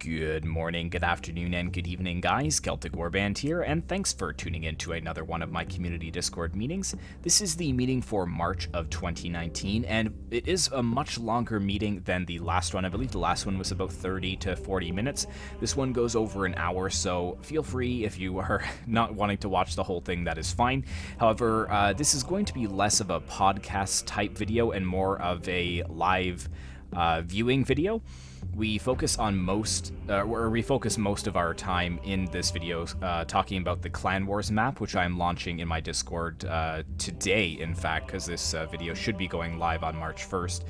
Good morning, good afternoon, and good evening, guys. Celtic Warband here, and thanks for tuning in to another one of my community Discord meetings. This is the meeting for March of 2019, and it is a much longer meeting than the last one. I believe the last one was about 30 to 40 minutes. This one goes over an hour, so feel free if you are not wanting to watch the whole thing, that is fine. However, this is going to be less of a podcast type video and more of a live viewing video. We focus on most of our time in this video talking about the Clan Wars map, which I'm launching in my Discord today, in fact, because this video should be going live on March 1st.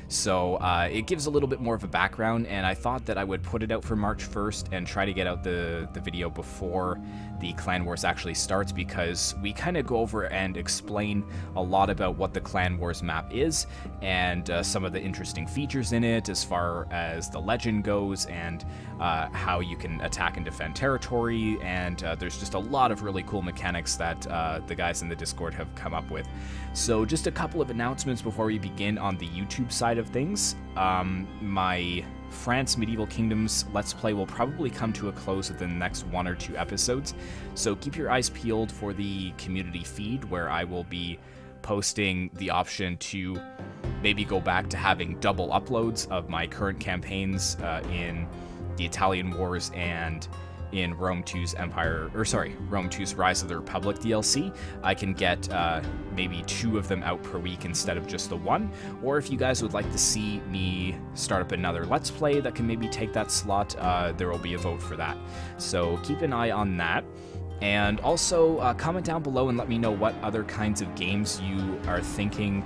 So it gives a little bit more of a background, and I thought that I would put it out for March 1st and try to get out the video before the Clan Wars actually starts, because we kind of go over and explain a lot about what the Clan Wars map is and some of the interesting features in it as far as the legend goes, and how you can attack and defend territory, and there's just a lot of really cool mechanics that the guys in the Discord have come up with. So just a couple of announcements before we begin on the YouTube side of things. My France Medieval Kingdoms Let's Play will probably come to a close within the next 1 or 2 episodes, so keep your eyes peeled for the community feed, where I will be posting the option to maybe go back to having double uploads of my current campaigns in the Italian Wars and in Rome 2's Rome 2's Rise of the Republic DLC. I can get maybe 2 of them out per week instead of just the 1. Or if you guys would like to see me start up another Let's Play that can maybe take that slot, there will be a vote for that. So keep an eye on that. And also comment down below and let me know what other kinds of games you are thinking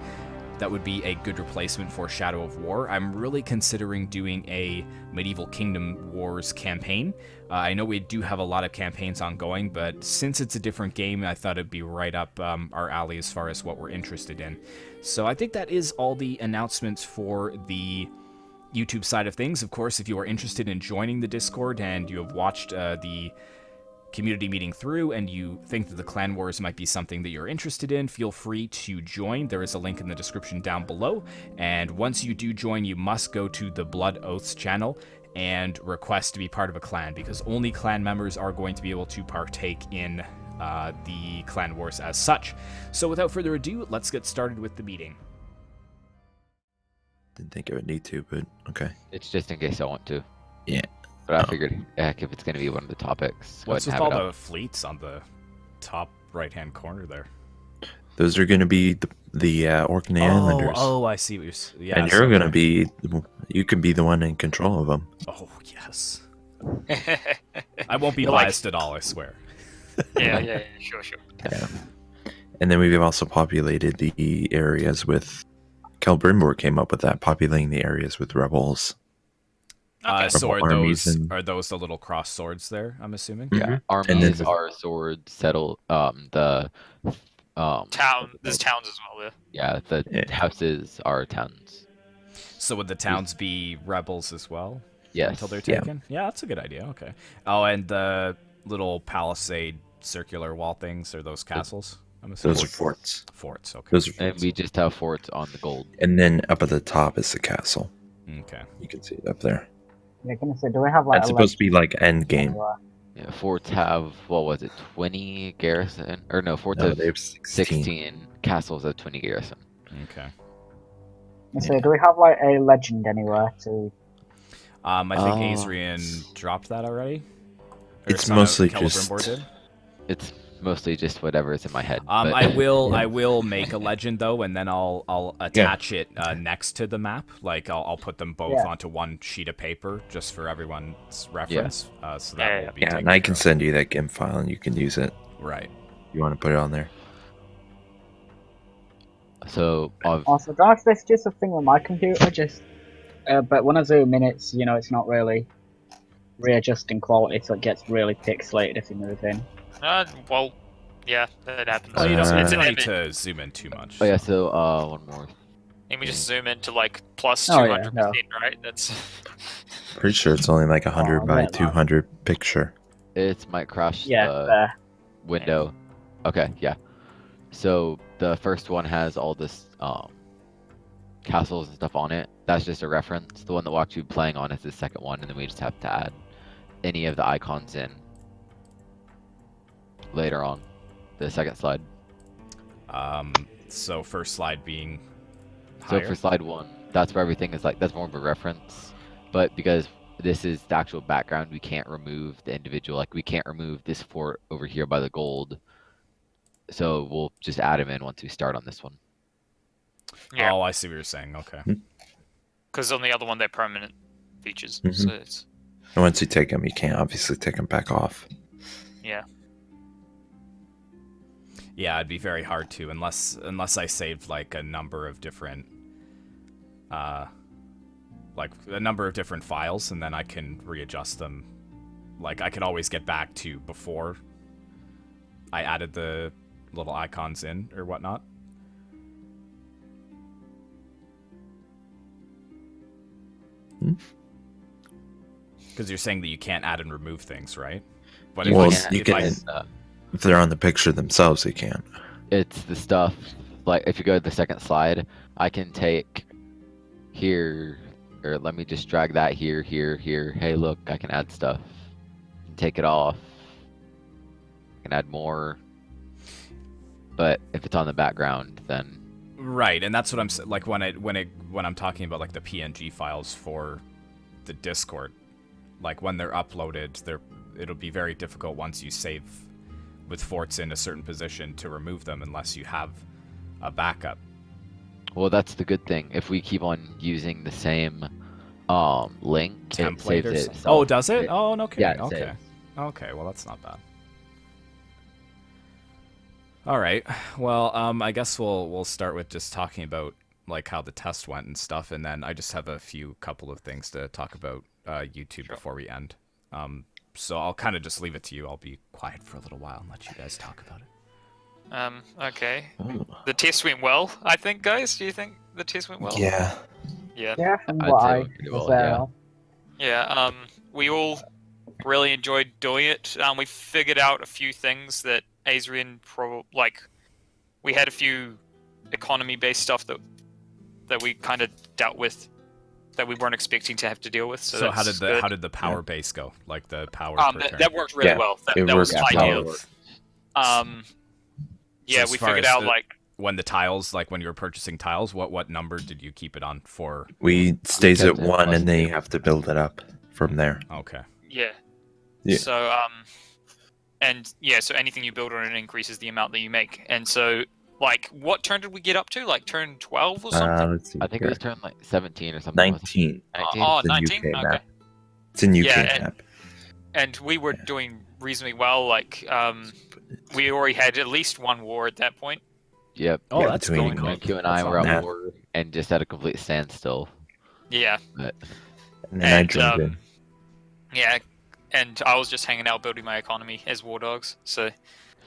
that would be a good replacement for Shadow of War. I'm really considering doing a Medieval Kingdom Wars campaign. I know we do have a lot of campaigns ongoing, but since it's a different game, I thought it'd be right up our alley as far as what we're interested in. So I think that is all the announcements for the YouTube side of things. Of course, if you are interested in joining the Discord and you have watched the community meeting through and you think that the Clan Wars might be something that you're interested in, feel free to join. There is a link in the description down below, and once you do join, you must go to the Blood Oaths channel and request to be part of a clan, because only clan members are going to be able to partake in the Clan Wars as such. So without further ado, let's get started with the meeting. Didn't think I would need to, but okay. It's just in case I want to. Yeah. But I figured, heck, if it's going to be one of the topics, What's with all the fleets on the top right-hand corner there? Those are going to be the Orkney Islanders. Oh, I see what you're saying. Yeah, and you're going to be, you can be the one in control of them. Oh, yes. I won't be biased at all, I swear. Yeah, sure. Yeah. And then we've also populated the areas with, Kelbrimbor came up with that, populating the areas with rebels. So are those the little cross swords there, I'm assuming? Yeah, armies are swords, settle, there's towns as well, yeah. Yeah, the houses are towns. So would the towns be rebels as well? Yes. Until they're taken? Yeah, that's a good idea, okay. Oh, and the little palisade circular wall things, are those castles? I'm assuming. Those are forts. Forts, okay. Those are forts. And we just have forts on the gold. And then up at the top is the castle. Okay. You can see it up there. Yeah, gonna say, do we have like? That's supposed to be like end game. Yeah, forts have, what was it, 20 garrison? Or no, forts have they have 16. Castles have 20 garrison. Okay. So do we have like a legend anywhere to? I think Azrian dropped that already. Or It's mostly just. Did? It's mostly just whatever is in my head. I will make a legend though, and then I'll attach it next to the map. Like I'll put them both onto one sheet of paper just for everyone's reference. So that will be and I can send you that GIMP file, and you can use it. Right. You want to put it on there? So Also, guys, there's just a thing with my computer. But when I zoom in, it's it's not really readjusting quality, so it gets really pixelated if you move in. Well, yeah, that happens. Well, you it's don't an need image. to zoom in too much. Oh yeah, so one more. And we just zoom into like plus Oh, yeah, 200%, right? That's Pretty sure it's only like 100 by 200 picture. It might crash Yeah. the window. Okay, yeah. So the first one has all this castles and stuff on it. that's just a reference. The one that Watch You playing on is the second one, and then we just have to add any of the icons in later on. The second slide. So first slide being So higher? for slide 1, that's where everything is like, that's more of a reference. But because this is the actual background, we can't remove the individual, like we can't remove this fort over here by the gold. So we'll just add them in once we start on this one. Yeah. Oh, I see what you're saying. Okay. Because on the other one, they're permanent features. Mhm. So it's And once you take them, you can't obviously take them back off. yeah. Yeah, it'd be very hard to unless I saved like a number of different files, and then I can readjust them. Like I could always get back to before I added the little icons in or whatnot. Because you're saying that you can't add and remove things, right? But You Well, can't- you if I- can- If they're on the picture themselves, they can't. It's the stuff, like if you go to the second slide, I can take here, or let me just drag that here, here, here. Hey, look, I can add stuff. Take it off. I can add more. But if it's on the background, then right, and that's what I'm like when I'm talking about like the PNG files for the Discord, like when they're uploaded, it'll be very difficult once you save with forts in a certain position to remove them unless you have a backup. well, that's the good thing. If we keep on using the same link, it Template saves or it something. itself. Oh, does it? Oh, no kidding. Yeah, it Okay. saves. Okay, well that's not bad. All right. Well, I guess we'll start with just talking about like how the test went and stuff, and then I just have a couple of things to talk about YouTube before we end. So I'll kind of just leave it to you. I'll be quiet for a little while and let you guys talk about it. Okay. Oh. The test went well, I think, guys. Do you think the test went well? Yeah. Yeah. Yeah, from I'd what say I it went pretty was well, there. yeah. Yeah. We all really enjoyed doing it. We figured out a few things that Azrian we had a few economy-based stuff that we kind of dealt with that we weren't expecting to have to deal with. So, how that's did good. the power base go? Like the power per turn? That worked really Yeah, well. it That was worked ideal. well. Yeah, as we far figured as out the- when the tiles, like when you were purchasing tiles, what number did you keep it on for? We stays at kept it 1, plus and then you two. have to build it up from there. Okay. Yeah. Yeah. So so anything you build on it increases the amount that you make. And so like what turn did we get up to? Like turn 12 or something? Let's see. I think it here. was turned like 17 or something. wasn't it? 19. 19? Oh, It's in 19? UK Okay. map. It's in UK Yeah, and- map. And we were Yeah. doing reasonably well. Like we already had at least one war at that point. Yep. Oh, Yeah, that's between- going When good. Q and I That's were not at bad. war and just at a complete standstill. Yeah. But And then I and, joined in. Yeah. And I was just hanging out building my economy as war dogs. So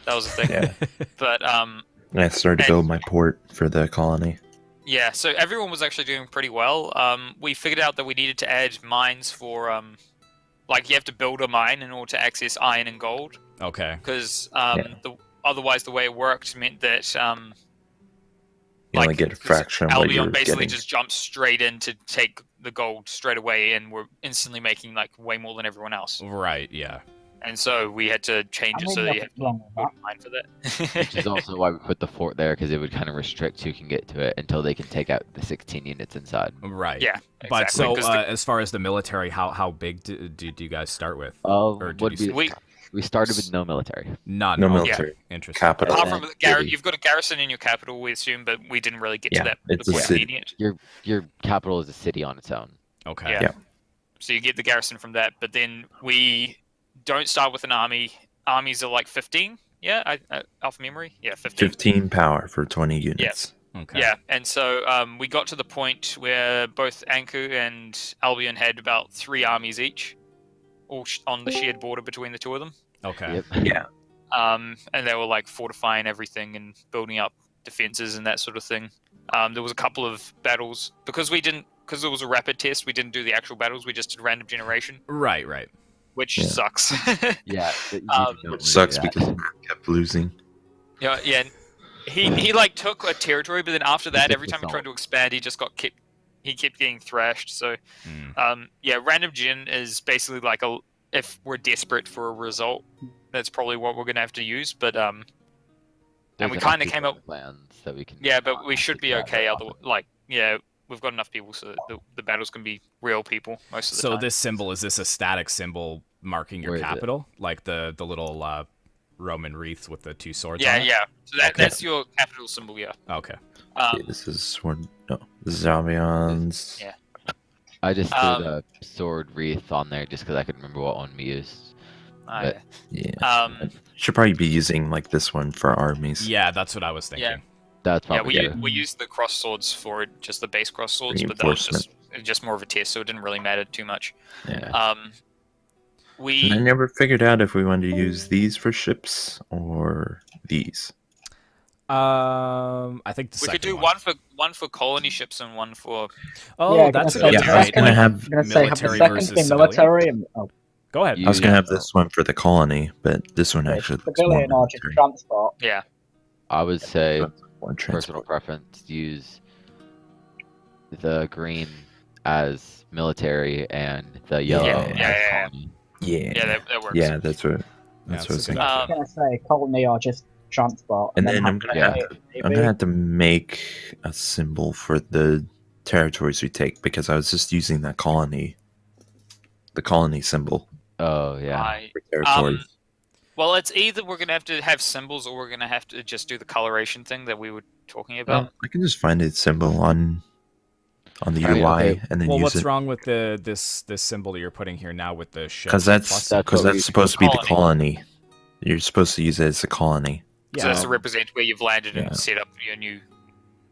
that was the thing. Yeah. But And I started to and- build my port for the colony. yeah, so everyone was actually doing pretty well. We figured out that we needed to add mines for like you have to build a mine in order to access iron and gold, Okay. because Yeah. otherwise the way it worked meant that You only like, get a 'cause fraction of what you're Albion basically getting. just jumped straight in to take the gold straight away, and we're instantly making like way more than everyone else. Right. Yeah. And so we had to change I it mean, so that you have nothing wrong with to that. build a mine for that. which is also why we put the fort there, because it would kind of restrict who can get to it until they can take out the 16 units inside. Right. Yeah, But exactly, so 'cause the- as far as the military, how big do you guys start with? Or did Would you be, we we started with no military. None. No Okay. military. Interesting. Capital. apart Yeah, from city. you've got a garrison in your capital, we assume, but we didn't really get Yeah, to that it's before a city. needing it. Your capital is a city on its own. Okay. Yeah. Yeah. So you get the garrison from that, but then we don't start with an army. Armies are like 15. Yeah, off memory. Yeah, 15. 15 power for 20 units. Okay. Yeah, and so we got to the point where both Anku and Albion had about 3 armies each, all on the shared border between the two of them. Okay. Yep. Yeah. And they were like fortifying everything and building up defenses and that sort of thing. There was a couple of battles because it was a rapid test. We didn't do the actual battles. We just did random generation, Right. Right. which Yeah. sucks. Yeah. but you Um, don't Which wanna sucks do that. because I kept losing. Yeah, yeah. He like took a territory, but then after that, took every the time he tried salt. to expand, he just got kicked he kept getting thrashed. So, Mm. yeah, random gen is basically like if we're desperate for a result, that's probably what we're gonna have to use. But and There's we enough kind of people came in up. the clans that we can. Yeah, but we should be Yeah, okay. yeah. Otherwise, we've got enough people so that the battles can be real people most of the So time. this symbol, is this a static symbol marking your Where is it? capital, like the little Roman wreath with the two swords Yeah, on it? yeah. So Okay. that's your capital symbol. Yeah. Okay. Okay, this is sword. No, this is Albions. Yeah. I just threw Um, the sword wreath on there just because I couldn't remember what one we used. uh, Yeah. Should probably be using like this one for armies. Yeah, that's what I was thinking. Yeah. That's yeah, probably we used the cross swords for it, just the base cross swords, but that was just more of a test, so it didn't really matter too much. Yeah. Um, And I never figured out if we wanted to use these for ships or these. I think the we second could do one for colony ships and one for. Oh, Yeah, that's a gonna good say, Yeah, I was trade. gonna have- I'm gonna say have the military second versus thing civilian. military and Go ahead. You- I was gonna Yeah. have this one for the colony, but this one okay, actually looks more civilian or just military. transport. Yeah. I would say More personal transport. preference use the green as military and the yellow Yeah. as Yeah. colony. Yeah. Yeah, that works. Yeah, that's what I was that's a thinking. good I'm gonna say colony or just transport. And then then have I'm gonna yeah. have to, I'm gonna have to make a symbol for the territories we take because I was just using that colony, the colony symbol Oh yeah. for territories. Well, it's either we're gonna have to have symbols or we're gonna have to just do the coloration thing that we were talking about. I can just find a symbol on the I mean, UI okay, and then Well, use what's it wrong with this symbol that you're putting here now with the ship? because that's plus? That's because what that's we- supposed to be the Colony. colony. You're supposed to use it as a colony. So yeah. that's to represent where you've landed Yeah. and set up your new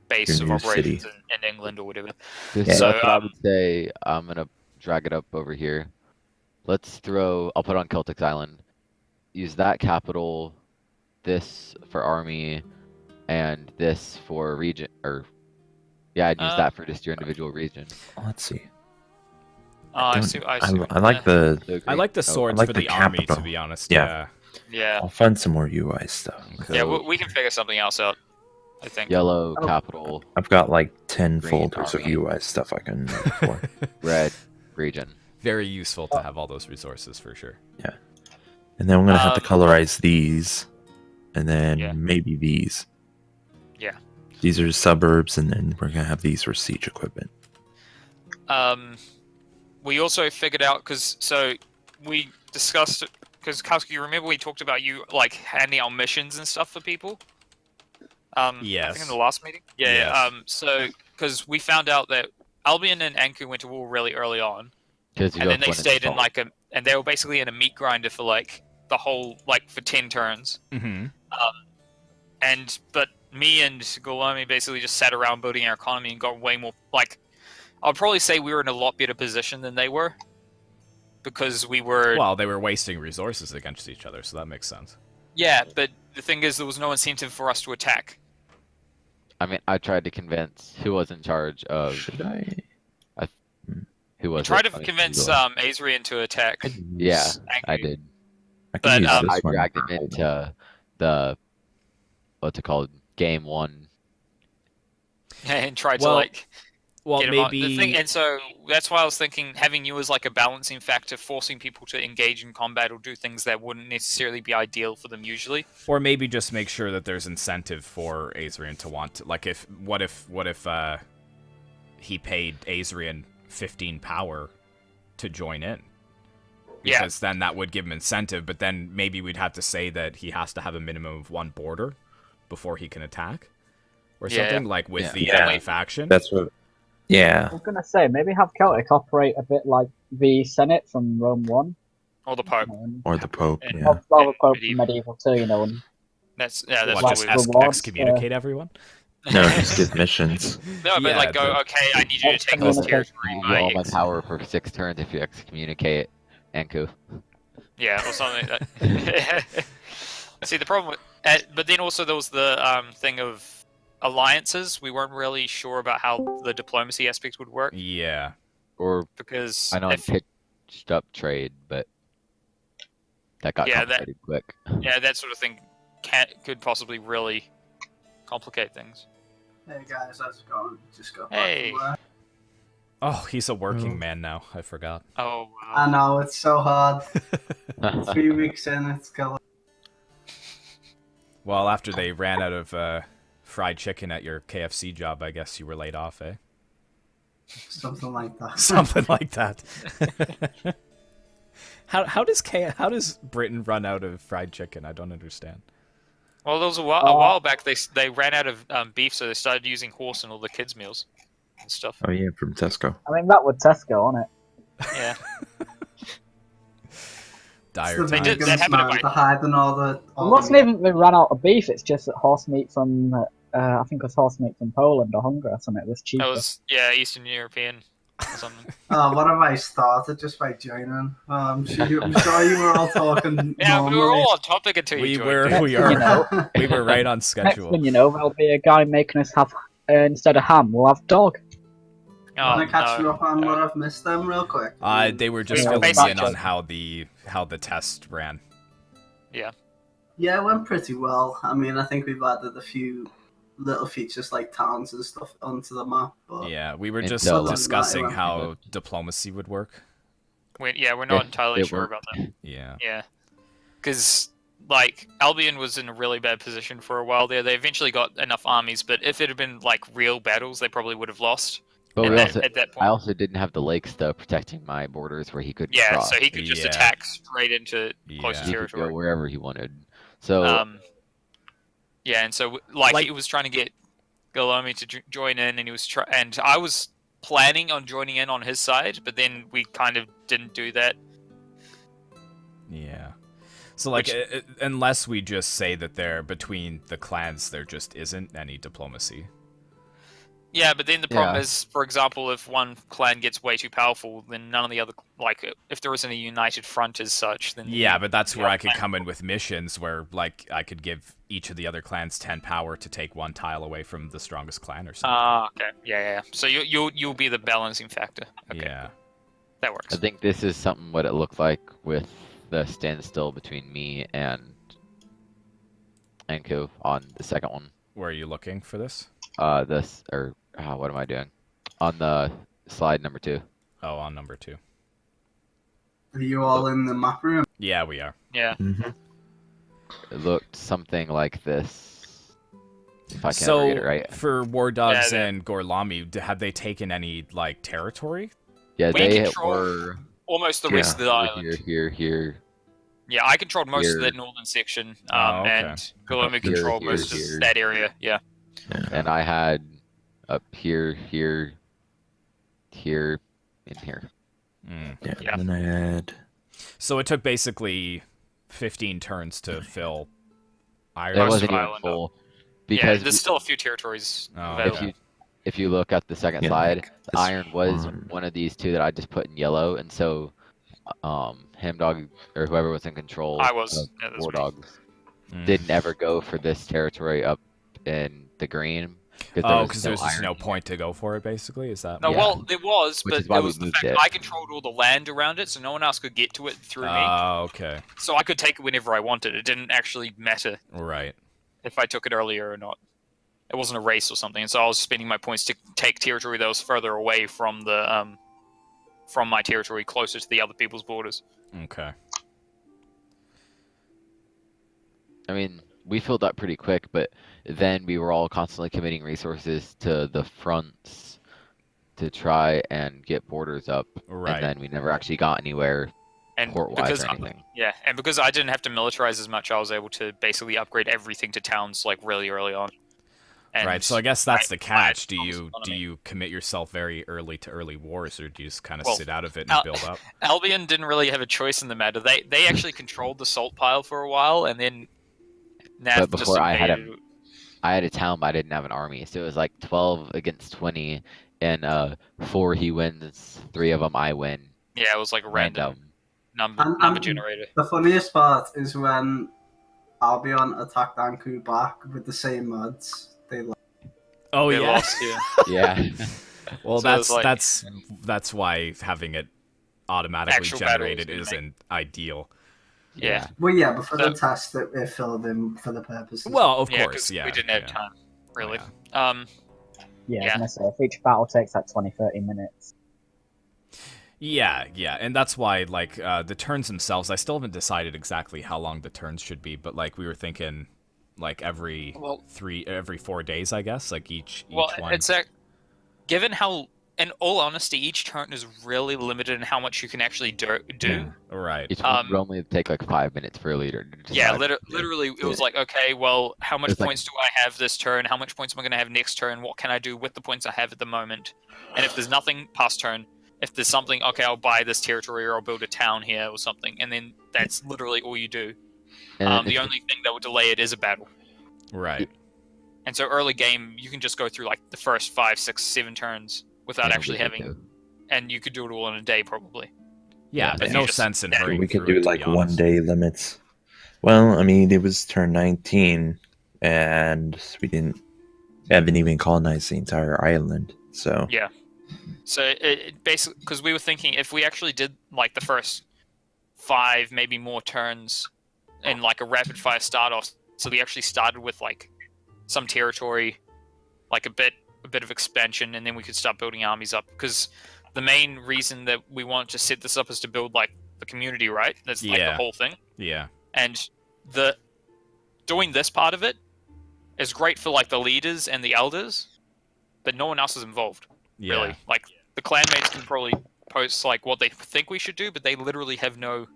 base Your of new operations city. in England or whatever. This Yeah. is So, what I would say. I'm gonna drag it up over here. Let's throw. I'll put on Celtic's Island. Use that capital, this for army, and this for region. Or yeah, I'd use that for just your individual region. Let's see. I see. I see. I like the. The I like the green- swords like for the the army, to capital. be honest. Yeah. Yeah, I'll find some more UI stuff. yeah. We can figure something else out. I think. Yellow Oh. capital, I've got like 10 Green folders of army. UI stuff I can make for. red region. Very useful to have all those resources for sure. And then I'm gonna have to Um, colorize these, and then Yeah. maybe these. Yeah. These are suburbs, and then we're gonna have these for siege equipment. We also figured out so we discussed because Kowski, you remember we talked about you like handing out missions and stuff for people. I Yes. think in the last meeting. Yeah. Yes. So because we found out that Albion and Anku went to war really early on, Because and then they stayed in and they were basically in a meat grinder for like the whole for 10 turns. Mm-hmm. But me and Golami basically just sat around building our economy and got way more I'll probably say we were in a lot better position than they were because we were. Well, they were wasting resources against each other, so that makes sense. Yeah, but the thing is, there was no incentive for us to attack. I mean, I tried to convince who was in charge of Should I? who was. Tried it? to Let me convince Google. Azrian to attack. Yeah, I Anku. did. I but, can use um, this I one. dragged him into the what's it called, game one. And tried Well, to Well, get him on. maybe. The thing, and so that's why I was thinking having you as like a balancing factor, forcing people to engage in combat or do things that wouldn't necessarily be ideal for them usually. Or maybe just make sure that there's incentive for Azrian to want to, like, what if he paid Azrian 15 power to join in? Yeah. Because then that would give him incentive, but then maybe we'd have to say that he has to have a minimum of one border before he can attack, or Yeah. something like with Yeah. the Yeah. enemy faction. That's what. Yeah. I was gonna say maybe have Celtic operate a bit like the Senate from Rome 1. Or the Pope. Or the Pope. And- Yeah. Or the Pope from Medieval. Medieval too, and That's What, what just we es- ex- excommunicate everyone? No, just give missions. No, but Yeah, go. but- Okay, I need you to take this Excommunicate. territory. You by get all my X." power for 6 turns if you excommunicate Anku. Yeah, or something like that. See, the problem with, but then also there was the thing of alliances. We weren't really sure about how the diplomacy aspect would work Yeah. Or because I know I if, pitched up trade, but that got Yeah, that- complicated quick. yeah, that sort of thing could possibly really complicate things. Hey guys, how's it going? Just got Hey. back from work. Oh, he's a working man now. I forgot. Oh wow. I know, it's so hard. 3 weeks in, it's killing. Well, after they ran out of fried chicken at your KFC job, I guess you were laid off, eh? Something like that. Something like that. How does Britain run out of fried chicken? I don't understand. Well, there was a while back they ran out of beef, so they started using horse in all the kids' meals and stuff. Oh yeah, from Tesco. I mean, that would Tesco, on it. Yeah. Dire It's the They did- times. that vegans, happened man. to They're hiding all the. It All wasn't the even they ran out of beef. It's just that horse meat from I think it was horse meat from Poland or Hungary or something. It was cheaper. That was Eastern European or something. what have I started just by joining? I'm sure you were all talking. Yeah, we were normally. all on topic until We you joined. were Next we thing are you know- we were right on Next schedule. thing you know, there'll be a guy making us have instead of ham, we'll have dog. Oh, Can I catch no. you up on what I've missed them real quick? They were just Yeah, filling me basically- in on how the test ran. Yeah, it went pretty well. I mean, I think we've added a few little features like towns and stuff onto the map. But Yeah, we were And just so- discussing Right, how diplomacy would work. We're not Yeah, entirely it sure worked. about that. Yeah. Yeah, because like Albion was in a really bad position for a while there. They eventually got enough armies, but if it had been like real battles, they probably would have lost. But at, we that, also, at that I point. also didn't have the lakes though protecting my borders where he couldn't Yeah, cross. so he could just Yeah. attack straight into closer Yeah. He could go territory. wherever he wanted. So Yeah, and so like Like- he was trying to get Galomi to join in, and and I was planning on joining in on his side, but then we kind of didn't do that. Yeah. So like Which- unless we just say that there between the clans there just isn't any diplomacy. Yeah, but then the problem Yeah. is, for example, if one clan gets way too powerful, then none of the other, like, if there isn't a united front as such, then Yeah, but that's where Yeah. I could come in with missions where like I could give each of the other clans 10 power to take one tile away from the strongest clan or something. Okay, yeah. So you'll be the balancing factor. Okay, Yeah. that works. I think this is something what it looked like with the standstill between me and Anku on the second one. Where are you looking for this? What am I doing? On the slide number 2. Oh, on number 2. are you all in the map room? Yeah, we are. Yeah. Mm-hmm. It looked something like this. If I can So read it right. for War Dogs Yeah, and Gorlami, have they taken any like territory? Yeah, we they control were Almost the rest of the island. here. Yeah, I controlled most of Here. that northern section, Oh, okay. and Galomi Here, controlled here, most here. of that area. Yeah. And I had up here, and here. Mm. Yeah, Yeah. and then I had. So it took basically 15 turns to fill It Ireland. Most wasn't of even Ireland, full. Yeah, Because there's still a few territories Oh, available. okay. if you look at the second Yeah, slide, like the this iron was one. one of these two that I just put in yellow, and so Hamdog or whoever was in control I was. of Yeah, that's War me. Dogs Mm. didn't ever go for this territory up in the green. Oh, because there's just iron no here. point to go for it, basically. Is that? No, Yeah. well, there was, Which but is why it we was the moved fact it. that I controlled all the land around it, so no one else could get to it through me. Oh, okay. So I could take it whenever I wanted. It didn't actually matter Right. if I took it earlier or not. It wasn't a race or something, and so I was spending my points to take territory that was further away from the from my territory, closer to the other people's borders. Okay. I mean, we filled up pretty quick, but then we were all constantly committing resources to the fronts to try and get borders up, Right. and then we never actually got anywhere And port-wise because or anything. and because I didn't have to militarize as much, I was able to basically upgrade everything to towns like really early on. And Right. So I guess that's the I catch. had Do enormous you autonomy. commit yourself very early to early wars, or do you just kind of Well, sit out of it and Al- build up? Albion didn't really have a choice in the matter. They actually controlled the salt pile for a while, and then Nav But before I had dissipated. I had a town, but I didn't have an army, so it was like 12 against 20, and 4 he wins, 3 of them I win. Yeah, it was like a random number And- generator. The funniest part is when Albion attacked Anku back with the same mods. They Oh They yeah. lost, yeah. Yeah. Well, So it's like- that's why having it automatically Actual battles generated you isn't ideal. Yeah. Well, yeah, but for So- the test, it filled in for the purposes. Well, of Yeah, course, 'cause yeah. we didn't have yeah. time, really. Yeah. Yeah, I Yeah. was gonna say, if each battle takes like 20, 30 minutes. Yeah, and that's why, like, the turns themselves, I still haven't decided exactly how long the turns should be, but, like, we were thinking, like, every 4 days, I guess, like, each one. It's given how, in all honesty, each turn is really limited in how much you can actually do. Right. Each one would only take like 5 minutes for a leader to decide. Yeah, literally, it was like, okay, well, how much points do I have this turn? How much points am I going to have next turn? What can I do with the points I have at the moment? And if there's nothing past turn, if there's something, okay, I'll buy this territory or I'll build a town here or something, and then that's literally all you do. The only thing that would delay it is a battle. Right. And so early game, you can just go through like the first 5, 6, 7 turns without actually having, and you could do it all in a day probably. Yeah, there's no sense in hurrying. We could through do it, like to be honest. 1 day limits. Well, I mean, it was turn 19, and we haven't even colonized the entire island. So Yeah. So it basically, because we were thinking if we actually did like the first 5, maybe more turns in like a rapid fire start off, so we actually started with like some territory, like a bit of expansion, and then we could start building armies up. Because the main reason that we want to set this up is to build like the community, right? That's like the whole thing. Yeah. And doing this part of it is great for like the leaders and the elders, but no one else is involved. Yeah. Really, like the clanmates can probably post like what they think we should do, but they literally have no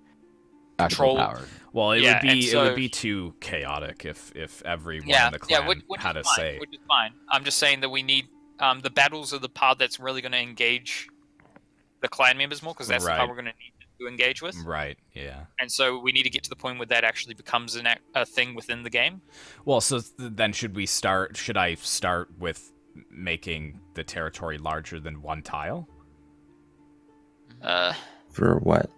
Actual control. power. Well, it Yeah, would be too chaotic if everyone in the clan which had a is fine, say. which is fine. I'm just saying that we need the battles are the part that's really going to engage the clan members more, because that's the part Right. we're going to need to engage with. Right. Yeah. And so we need to get to the point where that actually becomes a thing within the game. Well, so then should I start with making the territory larger than 1 tile? for what?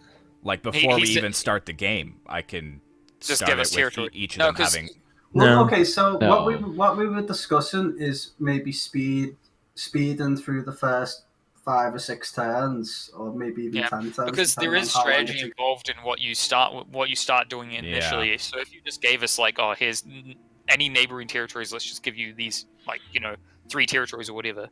Like before we said- even start the game, I can Just start give it us with territory. each of No, them 'cause- having. Well, No. okay, so No. what we were discussing is maybe speeding through the first 5 or 6 turns, or maybe even Yeah, 10 turns. because there depending is on how long it strategy takes. involved in what you start doing initially. So if you just gave us like, oh, here's any neighboring territories, let's just give you these, like, 3 territories or whatever,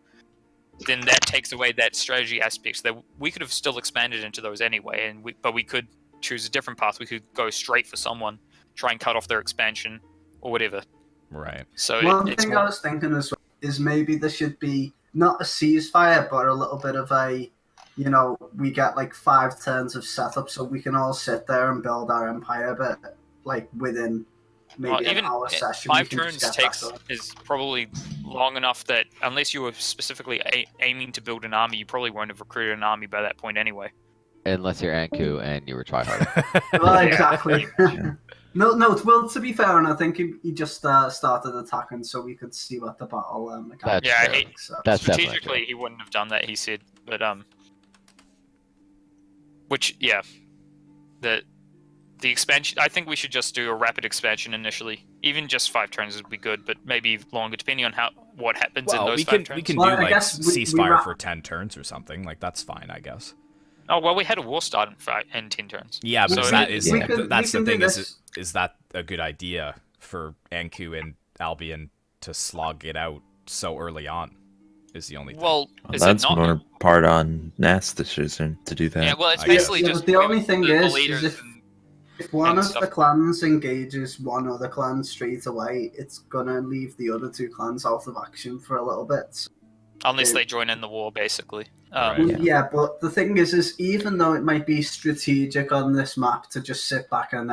then that takes away that strategy aspect. So that we could have still expanded into those anyway, but we could choose a different path. We could go straight for someone, try and cut off their expansion or whatever. Right. So One it's thing more, I was thinking as well is maybe there should be not a ceasefire, but a little bit of a, we get like 5 turns of setup, so we can all sit there and build our empire, but like within maybe even an hour session. we 5 can just turns get that done. is probably long enough that unless you were specifically aiming to build an army, you probably won't have recruited an army by that point anyway. Unless you're Anku and you were tryhard. Well, exactly. No, well, to be fair, and I think he just started attacking so we could see what the battle mechanics That's were true. like, so. That's definitely Strategically, true. he wouldn't have done that. He said, but the expansion. I think we should just do a rapid expansion initially. Even just 5 turns would be good, but maybe longer, depending on what happens in Well, those we 5 can turns. we can Well, do I like guess we ceasefire wrap- for 10 turns or something. Like that's fine, I guess. Oh well, we had a war start in 10 turns. Yeah, but So that it- is we could- that's we the can thing. do Is that a good idea for Anku and Albion to slog it out so early on? Is the only thing. Well, Well, is that's it not? more part on Nast's decision to do that. Yeah, well, it's I guess. basically Yeah, just but the only thing the is leaders if- and- If one and of stuff. the clans engages one other clan straight away, it's gonna leave the other 2 clans out of action for a little bit. unless Yeah. they join in the war, basically. Right. Yeah, but the thing is even though it might be strategic on this map to just sit back and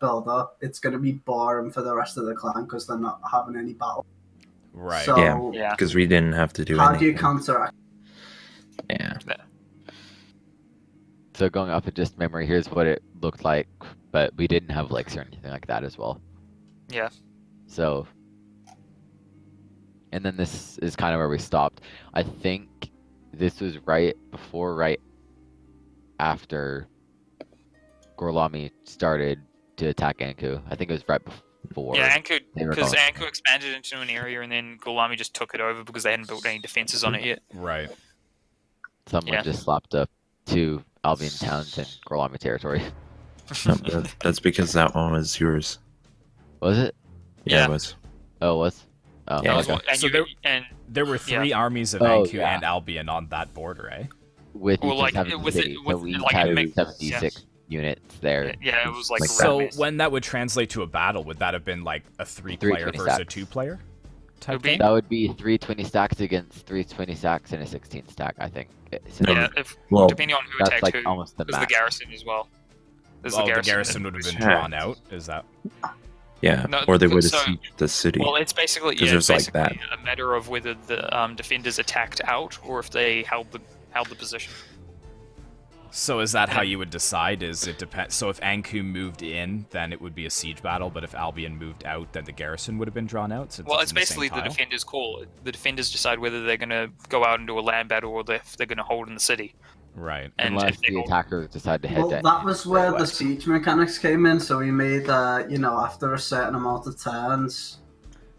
build up, it's going to be boring for the rest of the clan because they're not having any battle. right. So, Yeah. Yeah. Because we didn't have to do how do you anything. counteract? Yeah. So going off of just memory, here's what it looked like, but we didn't have lakes or anything like that as well. Yeah. So, and then this is kind of where we stopped. I think this was right after Gorlami started to attack Anku. I think it was right before. Yeah, Anku, they were because going- Anku expanded into an area, and then Gulami just took it over because they hadn't built any defenses on it yet. Right. Someone Yeah. just slapped up 2 Albion towns in Gorlami territory. No, that's because that one was yours. Was it? Yeah, Yeah. it was. Oh, it was? Oh, Yeah, That was okay. what- and So you- there- and There were 3 armies of Oh, Anku yeah. and Albion on that border, eh? with Or each like, of 70 with it- cities, with- so we each like, had it makes- 76 units there. Yeah, it was like So- around So when that would translate to a battle, would that have been like a 3-player 20 versus a stacks. 2-player type Would be- thing? That would be 320 stacks against 320 stacks and a 16 stack, I think. So Yeah, if Well, depending on who that's attacked like who, almost the there's the max. garrison as well. There's Oh, the garrison would have been Yeah. drawn out. Is that? Yeah, No, or they would have so- sieged the city. Well, it's basically 'Cause yeah, there's it's like basically a matter of whether the defenders attacked out or if they held the position. So is that how you would decide? Is it depend? So if Anku moved in, then it would be a siege battle. But if Albion moved out, then the garrison would have been drawn out. Since Well, it's it's in the basically same the tile? defenders' call. The defenders decide whether they're going to go out into a land battle or if they're going to hold in the city. Right. And unless if they the hold, attackers decide to head Well, to that was where the west. siege mechanics came in. So we made, after a certain amount of turns,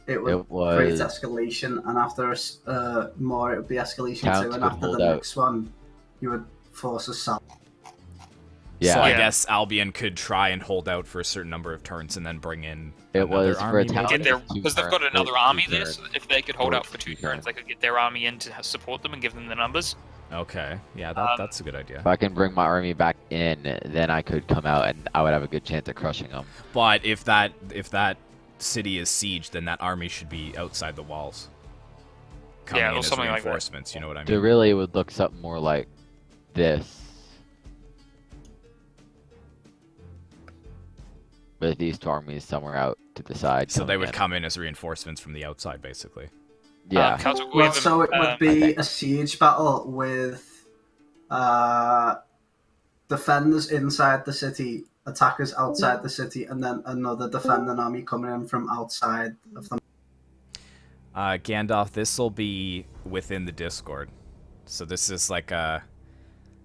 it would It was- create escalation, and after more, it would be escalation Towns 2, and would after hold the out. next one, you would force a south. Yeah, So I Yeah. guess Albion could try and hold out for a certain number of turns and then bring in. it another was for army, a town. maybe? get their two because they've got turns, another two army there. turns. So if they could hold Or out for 2 two turns, turns. they could get their army in to support them and give them the numbers. Okay. Yeah, Um, that's a good idea. If I can bring my army back in, then I could come out and I would have a good chance at crushing them. But if that city is sieged, then that army should be outside the walls. Coming Yeah, in or as something like that. reinforcements. You know what I So mean? really, it would look something more like this. With these two armies somewhere out to the side. So they coming would in. come in as reinforcements from the outside, basically. Yeah. Celtic will Well, even, so it would I be think- a siege battle with defenders inside the city, attackers outside the city, and then another defending army coming in from outside of the. Gandalf, this will be within the Discord. So this is like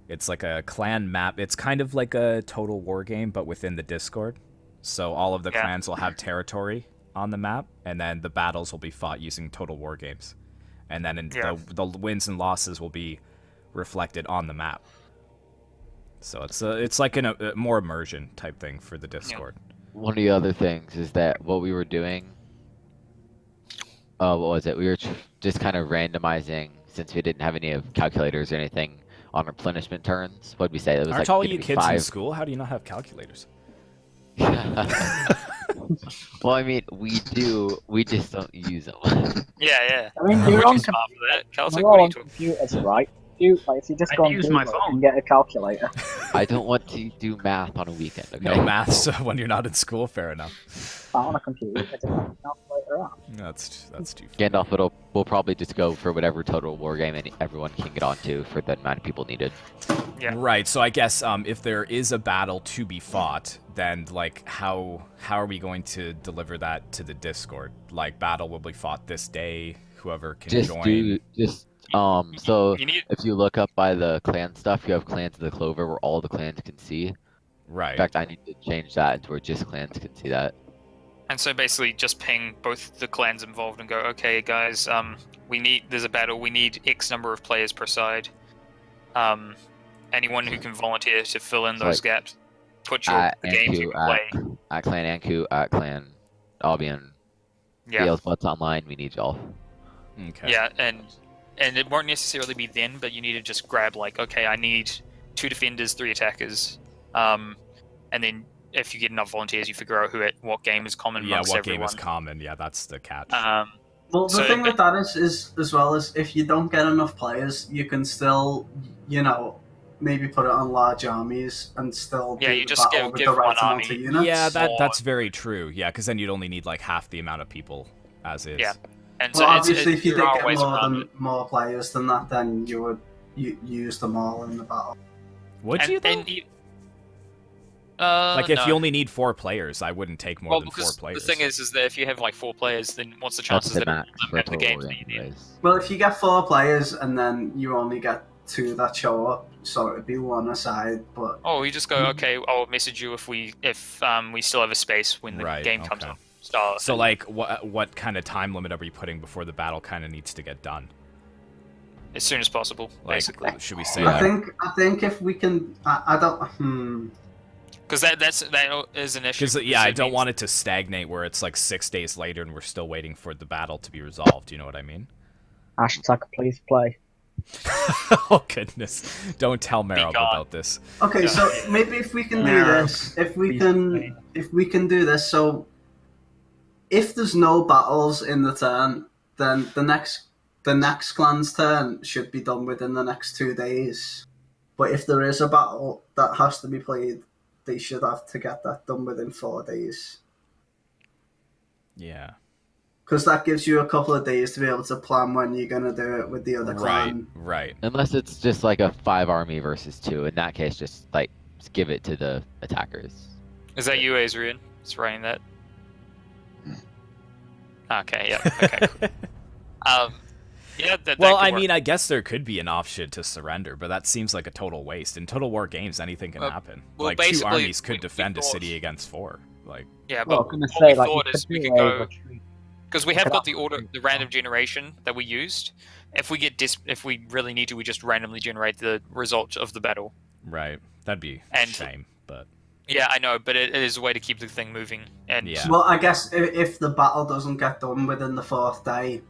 it's like a clan map. It's kind of like a total war game, but within the Discord. So all of the Yeah. clans will have territory on the map, and then the battles will be fought using total war games. And then Yeah. the wins and losses will be reflected on the map. So it's like a more immersion type thing for the Discord. One of the other things is that what we were doing. What was it? We were just kind of randomizing since we didn't have any of calculators or anything on replenishment turns. What did we say? It was Aren't like all gonna you be kids in 5. school? How do you not have calculators? Well, I mean, we do. We just don't use them. yeah. I mean, We're you're too on, smart for that. Celtic, you're what are all you on talking? computers, right? If you just I go on use my Google phone. and get a calculator. I don't want to do math on a weekend. Okay. No maths when you're not in school. Fair enough. On a computer, I just have a calculator out. That's too. Gandalf will probably just go for whatever total war game everyone can get onto for the amount of people needed. Yeah. Right. So I guess if there is a battle to be fought, then like how are we going to deliver that to the Discord? Like battle will be fought this day. Whoever can join. So You need if you look up by the clan stuff, you have Clans of the Clover where all the clans can see. Right. In fact, I need to change that into where just clans can see that. And so basically just ping both the clans involved and go, okay, guys, there's a battle, we need X number of players per side. Anyone who can volunteer to fill in It's those like gaps, put the games you Anku, can play. at Clan Anku, at Clan Albion. Yeah, BL's Butts Online, we need y'all. Okay. yeah, and it won't necessarily be then, but you need to just grab like, okay, I need 2 defenders, 3 attackers, and then if you get enough volunteers, you figure out what game is common Yeah. amongst What everyone. game is common? Yeah, that's the catch. Well, the So- thing with that is as well as if you don't get enough players, you can still, maybe put it on large armies and still Yeah, do you the just battle with give the right one amount of army. units. yeah, or- that's very true. Yeah, because then you'd only need like half the amount of people as is. Yeah. And so Well, it's- obviously, if you there did are get ways around it. more players than that, then you would use them all in the battle. Would And- you though? and Like if no. you only need 4 players, I wouldn't take more Well, than 4 because players. the thing is that if you have like 4 players, then what's the That's chances the that max all of for them a have the total games war that you game need? race. Well, if you get 4 players and then you only get 2 that show up, so it'd be 1 aside. But Oh, you just go, okay, I'll message you if we still have a space when the Right, game comes okay. up. Start. So like what kind of time limit are we putting before the battle kind of needs to get done? as soon as possible, Like basically. should we say I like think if we can, I don't. Because that is an issue. because because yeah, I it don't means- want it to stagnate where it's like 6 days later and we're still waiting for the battle to be resolved. You know what I mean? Hashtag please play. Oh goodness! Don't tell Meryl gone. about this. Okay, so maybe if we can do No. this, if we Please can, wait. if we can do this, so if there's no battles in the turn, then the next clan's turn should be done within the next 2 days. But if there is a battle that has to be played, they should have to get that done within 4 days. Yeah. Because that gives you a couple of days to be able to plan when you're going to do it with the other Right. clan. Right. Unless it's just like a 5 army versus 2. In that case, just like give it to the attackers. Is that you, Azrian? It's writing that. Okay. Yeah. Okay. Cool. Yeah. Well, that could I work. mean, I guess there could be an option to surrender, but that seems like a total waste. In Total War games, anything can happen. well, Like 2 basically, armies could we defend a thought- city against 4. Like, Yeah, Well, but I'm gonna what say we like thought you is we do could a go retreat. because we have could got the have- random generation that we used. If we really need to, we just randomly generate the result of the battle. right. That'd be a And- shame, but Yeah, I know, but it is a way to keep the thing moving. And Yeah. Well, I guess if the battle doesn't get done within the 4th day,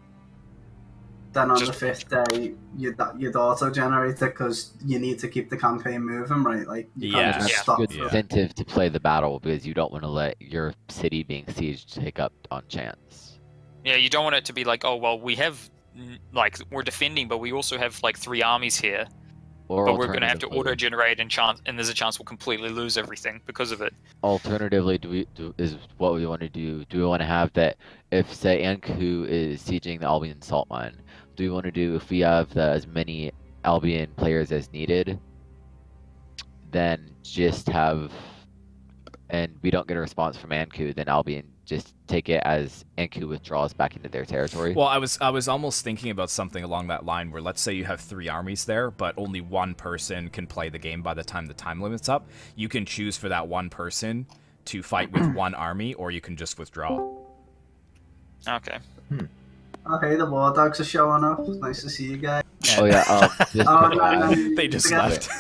then on Just- the 5th day you'd auto-generate it because you need to keep the campaign moving, right? Like you Yeah. can't just Yeah. stop. Good Yeah. incentive to play the battle because you don't want to let your city being sieged take up on chance. yeah, you don't want it to be like, oh well, we have we're defending, but we also have like 3 armies here, Or but we're going to have to alternatively- auto-generate and there's a chance we'll completely lose everything because of it. Alternatively, is what we want to do. Do we want to have that if say Anku is sieging the Albion salt mine? Do we want to do if we have as many Albion players as needed? Then just have, and we don't get a response from Anku, then Albion just take it as Anku withdraws back into their territory. well, I was almost thinking about something along that line where let's say you have 3 armies there, but only one person can play the game by the time the time limit's up. You can choose for that one person to fight with one army, or you can just withdraw. Okay. Okay, the War Dogs are showing up. It's nice to see you guys. Oh yeah. Just Oh, for no, that. no. They just Yeah. left.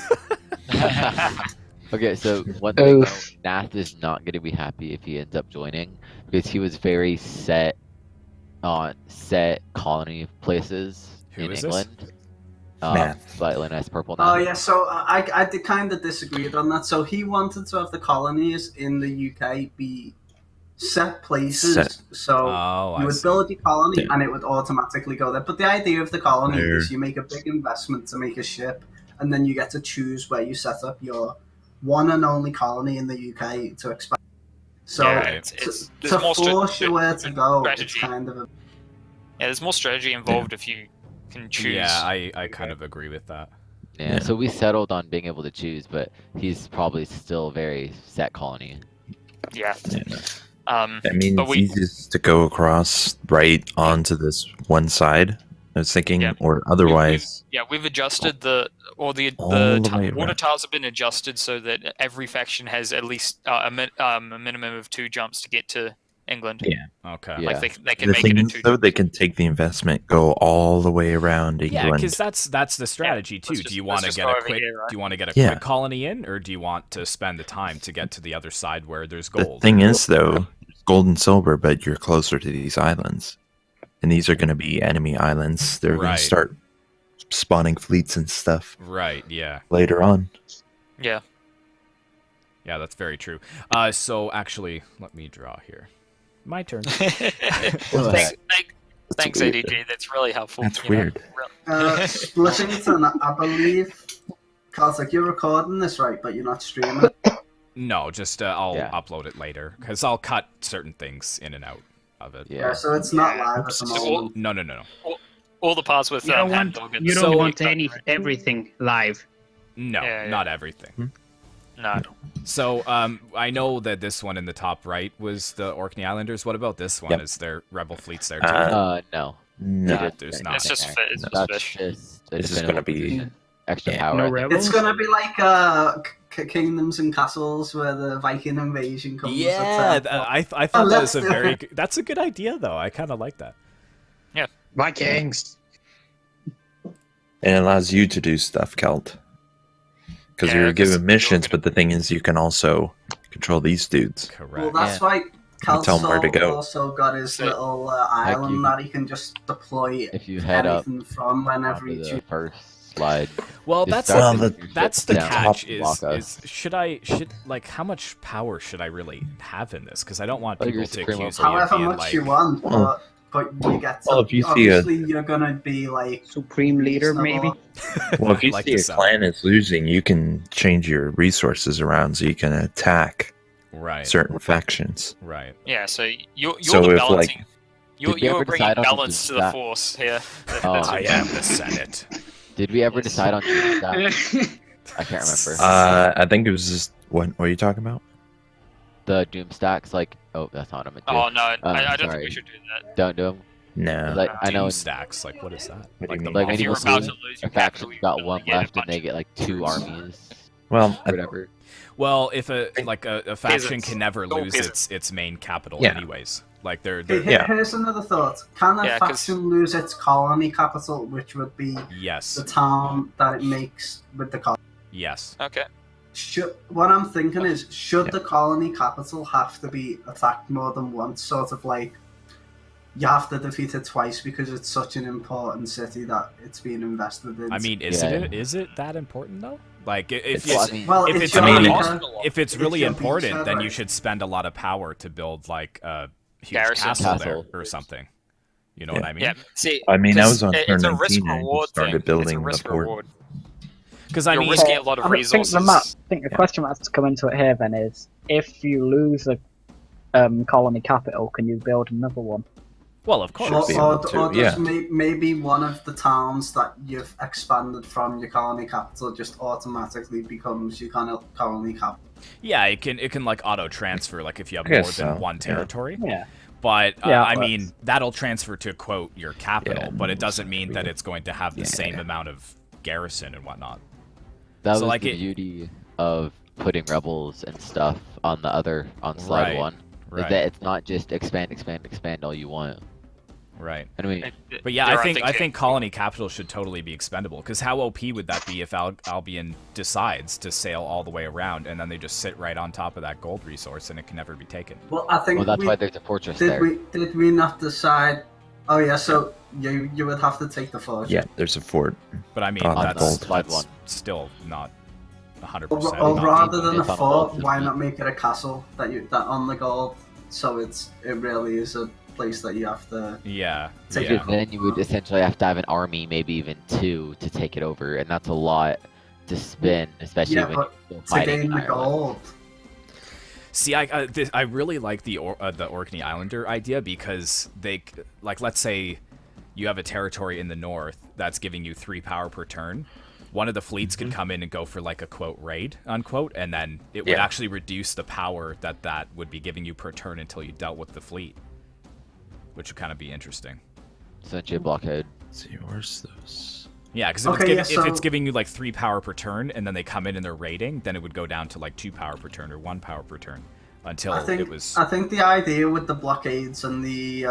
Okay, so one thing though, Oof. Nath is not going to be happy if he ends up joining because he was very set on set colony places Who in is this? England. Nath. Slightly nice purple Oh Nath. yeah, so I did kind of disagreed on that. So he wanted to have the colonies in the UK be set places. Set. So Oh, I you would see. build your colony Yeah. and it would automatically go there. But the idea of the colony There. is you make a big investment to make a ship, and then you get to choose where you set up your one and only colony in the UK to expand. So Yeah, Right. it's to there's more force you where to go, it's strategy. kind of a Yeah, there's more strategy involved if you can choose. Yeah, I kind of agree with that. Yeah, Yeah. so we settled on being able to choose, but he's probably still very set colony. Yeah. Yeah. Um, I mean, But it's we- easiest to go across right onto this one side. I was thinking, Yeah. or otherwise, yeah, we've adjusted All the way water around. tiles have been adjusted so that every faction has at least a minimum of 2 jumps to get to England. Yeah. Okay. Yeah. Like they can the make thing it in is, 2 though, jumps. they can take the investment, go all the way around Yeah, England. because that's the strategy too. let's Do just- you let's want to just get go a over quick? here, right? Do you want to get a Yeah. quick colony in, or do you want to spend the time to get to the other side where there's The gold? thing is, though, gold and silver, but you're closer to these islands, and these are going to be enemy islands. They're going Right. to start spawning fleets and stuff Right. Yeah. later on. Yeah. Yeah, that's very true. So actually, let me draw here. My turn. Thanks, weird. ADG. That's really helpful. That's you know, weird. Splittington. I believe, Celtic, you're recording this right, but you're not streaming. No, just I'll Yeah. upload it later because I'll cut certain things in and out of it. Yeah. So it's not Yeah. live at the So moment. No. all the parts with You don't hand want dog and you the don't So- want right? everything live. No, Yeah, yeah. not everything. No. So I know that this one in the top right was the Orkney Islanders. What about this one? Yep. Is there rebel fleets there too? No. No, Yeah, there's not. It's just it's just That's fish. just a This is definitive gonna be- position. extra yeah. power. No I think. rebels. It's gonna be like Kingdoms and Castles where the Viking invasion comes. Yeah, at I Oh, thought that was a let's do very it. that's a good idea though. I kind of like that. Vikings. And it allows you to do stuff, Celt. Because Yeah, you're 'cause given missions, you're but the thing is, you can also control these dudes. Correct. Well, that's why tell him where to Calso go. also got his So- little you island can- that he can just deploy If you head up anything from whenever onto he the chooses. first slide, Well, just that's start Well, moving your that's ships the down catch. to block Is us. should like how much power should I really have in this? Because I don't want Like people your to Supreme accuse me of However being much like. you want, Well- but you get to. Well, if you see a- obviously, you're gonna be like Supreme leader, maybe. reasonable. Well, if you I like see the a sound. clan is losing, you can change your resources around so you can attack Right. certain factions. Right. Yeah, so you're So the if, balancing. like- You're, Did we you're ever bringing decide on balance to the that? force here. Oh, That's I what- am the Senate. Did we ever Yes. decide on Doomstack? I can't remember. I think it was just what are you talking about? The Doomstacks, like, oh, that's not what I meant to. Oh no, I don't think sorry. we should do that. Don't do them. No. Like, I know Doom in stacks. Like what is that? What do you Like the mean? Like, Marvel If you're medieval about suit? to lose a your capital, faction's you got can one get a left and bunch they of get like 2 troops. armies, Well, or whatever. Well, if a faction Peasants. can never All lose peasants. its main capital, Yeah. anyways. Like they're Yeah. Here's another thought: can a Yeah, 'cause- faction lose its colony capital, which would be yes, the town that it makes with the colony? yes. Okay. What I'm thinking is, should Yeah. the colony capital have to be attacked more than once? Sort of like you have to defeat it twice because it's such an important city that it's being invested in. I mean, is it that important though? Like if Well, it's, I mean, well, if it's it's your really- beachhead. if it's it's really your important, beachhead, then you right? should spend a lot of power to build like a huge Garrison. castle there Castle. or something. You know Yeah. what I mean? Yeah. See, I mean, I 'cause was on turn it's a 19 risk and I reward started thing. building It's a the risk fort. reward. Because I You're mean, risking a lot of I think resources. I think the question that has to come into it here then is, if you lose a colony capital, can you build another one? well, of Should course. be able to, or yeah. does maybe one of the towns that you've expanded from your colony capital just automatically becomes your colony capital? Yeah, it can like auto transfer, like if you have I more guess than so, one yeah. territory. Yeah. But Yeah, I but- mean, that'll transfer to quote your capital, Yeah, but it doesn't mean that yeah. it's going to have the Yeah. same amount of garrison and whatnot. that so, was like, the it- beauty of putting rebels and stuff on slide Right, 1. Right. Is that it's not just expand all you want. Right. I mean, But yeah, There I are think things- colony capital should totally be expendable. Because how OP would that be if Albion decides to sail all the way around and then they just sit right on top of that gold resource and it can never be taken? Well, I think well, that's why there's a fortress did there. did we not decide? Oh yeah, so you would have to take the fortress. Yeah, there's a fort. But I mean, On that's, gold. Slide that's one. still not 100%. Or not rather equal. than a It's on fort, gold, why isn't it? not make it a castle that on the gold? So it really is a place that you have to. Yeah. Take yeah. it. Then you would essentially have to have an army, maybe even 2, to take it over, and that's a lot to spin, especially Yeah, when but you're To fighting gain in the Ireland. gold. See, I really like the Orkney Islander idea because they, like, let's say you have a territory in the north that's giving you 3 power per turn. One of the fleets could come in and go for like a quote raid unquote, and then it would Yeah. actually reduce the power that would be giving you per turn until you dealt with the fleet, which would kind of be interesting. Essentially a blockade. Let's see, where's those? Yeah, because Okay, yeah, if so- it's giving you like 3 power per turn, and then they come in and they're raiding, then it would go down to like 2 power per turn or 1 power per turn until I think it was. I think the idea with the blockades and the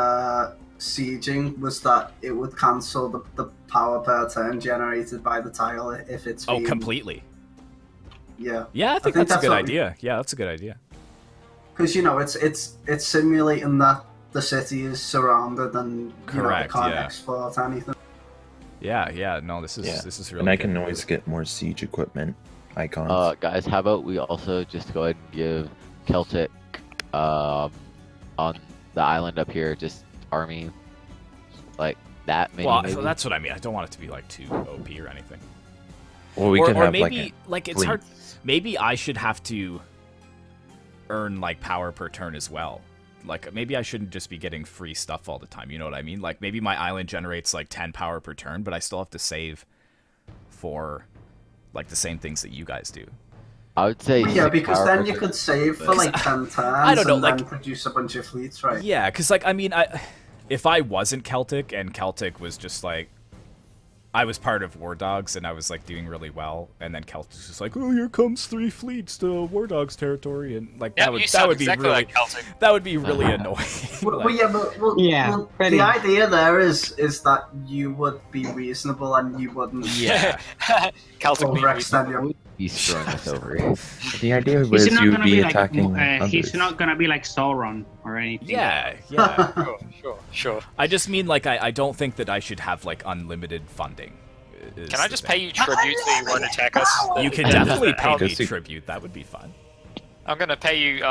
sieging was that it would cancel the power per turn generated by the tile if it's Oh, being- completely. Yeah, Yeah, I think think that's a that's good what we- idea. Yeah, that's a good idea. because it's simulating that the city is surrounded and Correct, they can't yeah. export anything. Yeah. No, this is Yeah. this is really. And I good. can always get more siege equipment icons. Guys, how about we also just go ahead and give Celtic, on the island up here, just army, like that, maybe? Well, maybe? that's what I mean. I don't want it to be like too OP or anything. Well, we or can have maybe like a it's hard. fleet. Maybe I should have to earn like power per turn as well. Like maybe I shouldn't just be getting free stuff all the time. You know what I mean? Like maybe my island generates like 10 power per turn, but I still have to save for like the same things that you guys do. I would say Well, yeah, 6 because power then per you turn. could save for like 10 turns I don't know, and then like- produce a bunch of fleets, right? Yeah, because like I mean, if I wasn't Celtic and Celtic was just like I was part of War Dogs and I was like doing really well, and then Celtic's just like, oh, here comes 3 fleets to War Dogs territory, and like Yeah, that would you that sound would be exactly really like Celtic. that would be really annoying. Well, Like, yeah, but Yeah, pretty. the idea there is that you would be reasonable and you wouldn't yeah, Celtic being overextend your. He's throwing us over. The idea was He's not you would gonna be be like attacking he's others. not gonna be like Sauron or anything. Yeah, yeah. Sure. I just mean like I don't think that I should have like unlimited funding. is Can I the just thing. pay you tribute so you won't attack us? You can definitely pay me Guess you- tribute. That would be fun. I'm gonna pay you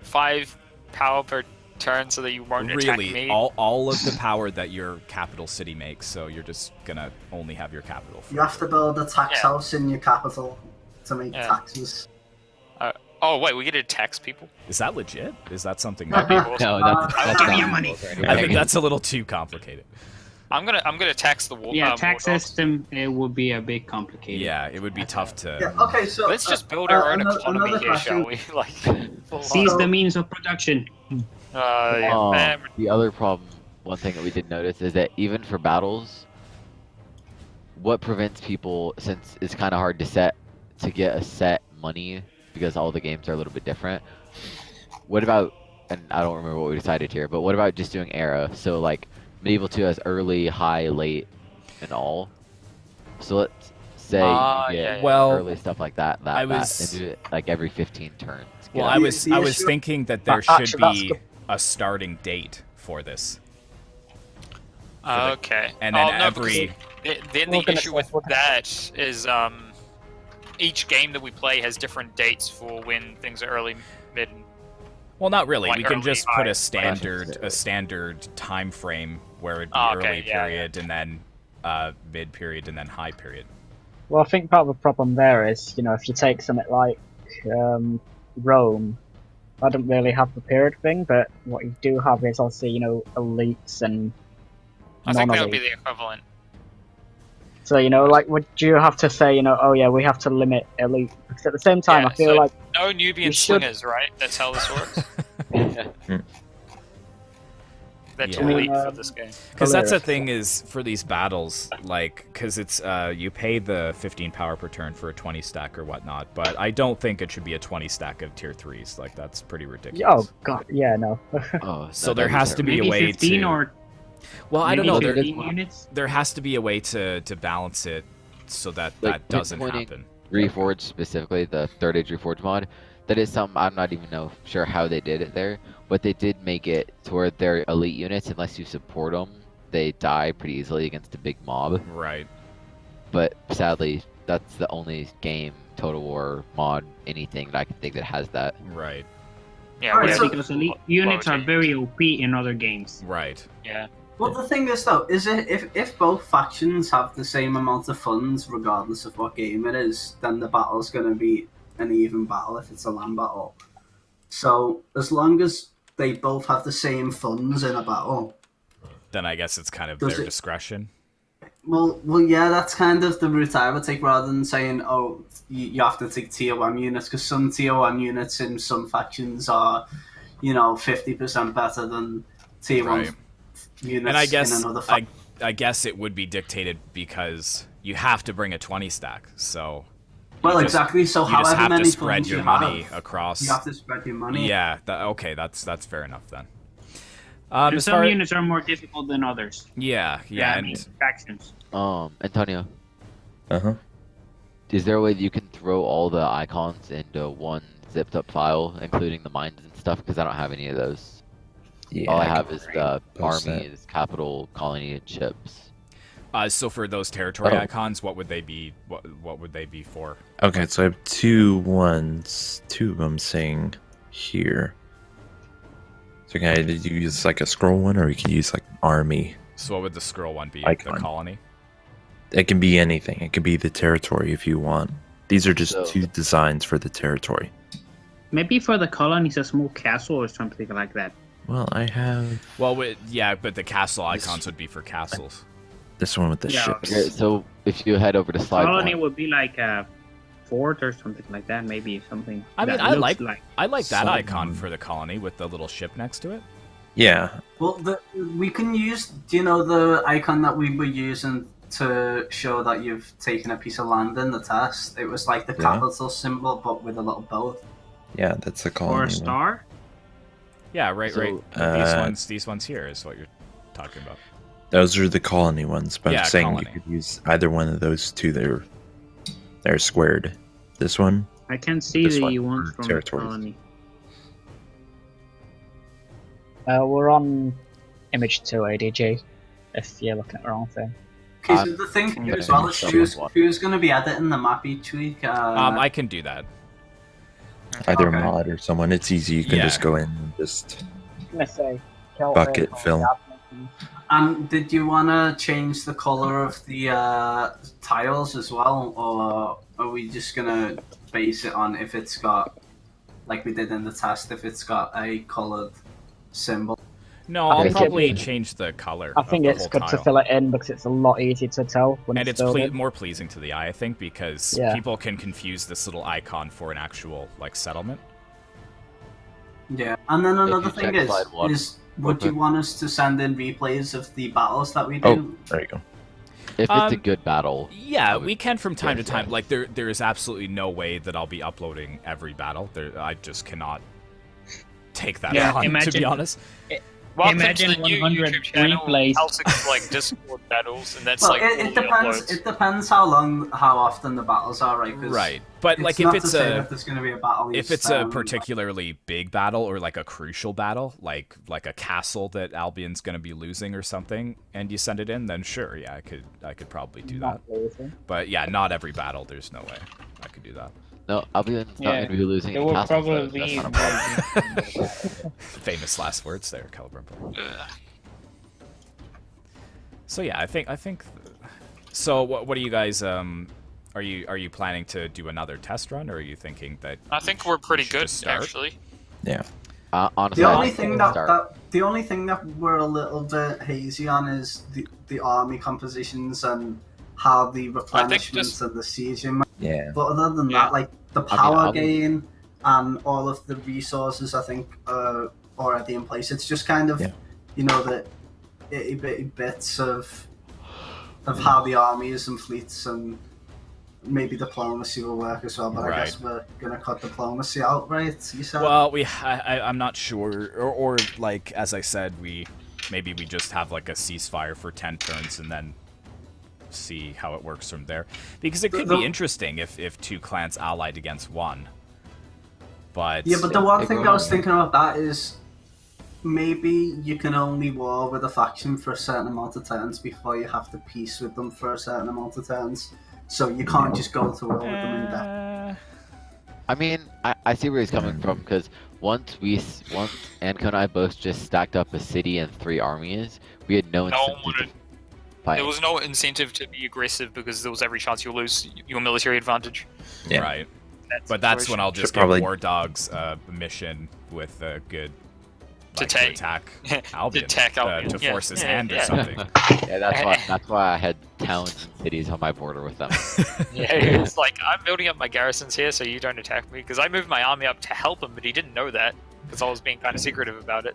5 power per turn so that you won't attack Really, me. all of the power that your capital city makes. So you're just gonna only have your capital. For You have to build a tax Yeah. house in your capital to make Yeah. taxes. Oh wait, we get to tax people? Is that legit? Is that something? That'd That be awesome. No, that's Give me not your money. I think that's a little too complicated. I'm gonna tax the war. Yeah, tax war dogs. system it would be a bit complicated. Yeah, it would be tough to. Yeah. Okay. So Let's just build our own economy another here, shall question. we? Like, full Seize on. the means of production. Oh, man, the other problem, one thing that we did notice is that even for battles, what prevents people, since it's kind of hard to get a set money because all the games are a little bit different. What about, and I don't remember what we decided here, but what about just doing era? So like Medieval 2 has early, high, late, and all. So let's say you get yeah. Well, early stuff like that, I that, was- and do it like every 15 turns. Well, Get I it? was The issue- thinking that there Actually, should that's be the- a starting date for this, Okay. and then Oh, no, every. then We're the gonna issue say- with we're gonna- that is each game that we play has different dates for when things are early, mid. Well, not really. Like We can early just put high, a standard time frame where it'd be Oh, okay, early yeah, period and then mid period and then high period. Well, I think part of the problem there is, if you take something like Rome, I don't really have the period thing, but what you do have is obviously, elites and I think that would be non-elites. the equivalent. So, like, would you have to say, oh yeah, we have to limit elite? Because at the same time, Yeah, I feel so- like, No Nubian You should- slingers, right? That's how this works. That's Yeah. elite for this game. Because that's the Hilarious. thing is for these battles, like, because it's you pay the 15 power per turn for a 20 stack or whatnot, but I don't think it should be a 20 stack of tier 3s. Like, that's pretty ridiculous. oh god, yeah, no. Oh, So no, there that'd be has to be terrible. a Maybe way 15 to. or Well, I don't maybe know. There, 15 units. there has to be a way to balance it so that Like, that doesn't pinpointing- happen. Reforged specifically, the Third Age Reforged mod, that is something I'm not even sure how they did it there, but they did make it to where their elite units, unless you support them, they die pretty easily against a big mob. Right. But sadly, that's the only game, Total War mod, anything that I can think that has that. Right. Yeah, Alright, we so- have- Because elite units are very OP in other games. Right. yeah. Well, the thing is, though, is it if both factions have the same amount of funds, regardless of what game it is, then the battle's going to be an even battle if it's a land battle. So as long as they both have the same funds in a battle, Then I guess it's kind of Does their it- discretion. well, yeah, that's kind of the route I would take, rather than saying, oh, you have to take tier 1 units, because some tier 1 units in some factions are, 50% better than tier 1 Right. units And I in guess another faction. I guess it would be dictated because you have to bring a 20 stack. So Well, just- exactly. So you just however have many to spread funds your you money have, across. you have to spread your money. Yeah. Okay. That's fair enough then. And As some far units are more difficult than others. yeah, I mean, and factions. Uh Antonio, huh. is there a way that you can throw all the icons into one zipped up file, including the mines and stuff? Because I don't have any of those. Yeah. All I can have is the post that. armies, capital, colony, and ships. so for those territory Oh. icons, what would they be? What would they be for? Okay, so I have two ones, two of them saying here. So can I use like a scroll one, or you can use like army? So what would the scroll one be? Icon. The colony. It can be anything. It could be the territory if you want. These are just So- two designs for the territory. Maybe for the colonies, a small castle or something like that. Well, I have Well, yeah, but the castle This- icons would be for castles. this one with the Yeah, ships. Okay, so if you head over to slide Colony one, would be like a fort or something like that. Maybe something. I mean, that I looks like I like that So- icon for the colony with the little ship next to it. Yeah, Well, we can use. Do you know the icon that we were using to show that you've taken a piece of land in the test? It was like the Yeah. capital symbol, but with a little boat. yeah, that's a colony or a one. star. Yeah, right. So, These ones here is what you're talking about. Those are the colony ones, but Yeah, I'm saying colony. you could use either one of those two. They're squared. This one? I can see This the one, ones from the territories. colony. We're on image 2 ADG, if you're looking at the wrong thing. Okay, so I'm the thing gonna here as well is choose one. who's going to be editing the map each week? I can do that. Either Okay. a mod or someone. It's easy. You can Yeah. just go in and just I'm gonna say Celtic bucket or fill. Admin. And did you want to change the color of the tiles as well, or are we just gonna base it on if it's got, like we did in the test, if it's got a colored symbol? No, I I'll think probably it- change the color. I think of the it's whole good to tile. fill it in because it's a lot easier to tell when And it's it's filled in. more pleasing to the eye, I think, because Yeah. people can confuse this little icon for an actual like settlement. Yeah, and then another you thing check slide one, is would you open. want us to send in replays of the battles that we do? Oh, there you go. If it's a good battle, Yeah, I would we can from time to guess, time. yeah. Like there is absolutely no way that I'll be uploading every battle. I just cannot take that Yeah, on, to be imagine- honest. Welcome Imagine to the new 100 YouTube channel, replays. Celtic's like Discord battles, and that's Well, like it all the depends. uploads. It depends how often the battles are, right? 'Cause Right, but It's like not if it's to say a that there's going to be a battle. if each it's a time. particularly big battle or like a crucial battle, like a castle that Albion's going to be losing or something, and you send it in, then sure, yeah, I could probably do that. Not losing. But yeah, not every battle. There's no way I could do that. no, Albion's not Yeah, going to be losing There any will castles. probably though, that's be. not a problem. Famous last words there, Calibrimple. Ugh. So yeah, I think. So what are you guys? Are you planning to do another test run, or are you thinking that? I think we're pretty should good just start? actually. Yeah. Honestly, The I only think thing we'll start. the only thing that we're a little bit hazy on is the army compositions and how the replenishments just- and the sieging. Yeah. But other than Yeah. that, like the I mean, power I'll- gain and all of the resources, I think are already in place. It's just kind of Yeah. you know the itty bitty bits of how the armies and fleets and maybe diplomacy will work as well. But I guess we're gonna cut diplomacy out, right? You said. Well, I'm not sure, or like as I said, maybe we just have like a ceasefire for 10 turns and then see how it works from there, because it could be interesting if two clans allied against one. But Yeah, but the one Hey, thing go I was on. thinking about that is maybe you can only war with a faction for a certain amount of turns before you have to peace with them for a certain amount of turns. So you can't just go to war with them in depth. I mean, I see where he's coming from because once Anko and I both just stacked up a city and 3 armies, we had no No one incentive wanted. to fight. There was no incentive to be aggressive because there was every chance you'll lose your military advantage. Yeah. right. That But that's when situation. I'll just Should give probably- War Dogs a mission with a good To like, take. attack Albion, attack Albion, to yeah. force his Yeah, hand or yeah. something. Yeah, that's why I had towns and cities on my border with them. Yeah, it's like I'm building up my garrisons here so you don't attack me because I moved my army up to help him, but he didn't know that because I was being kind of secretive about it.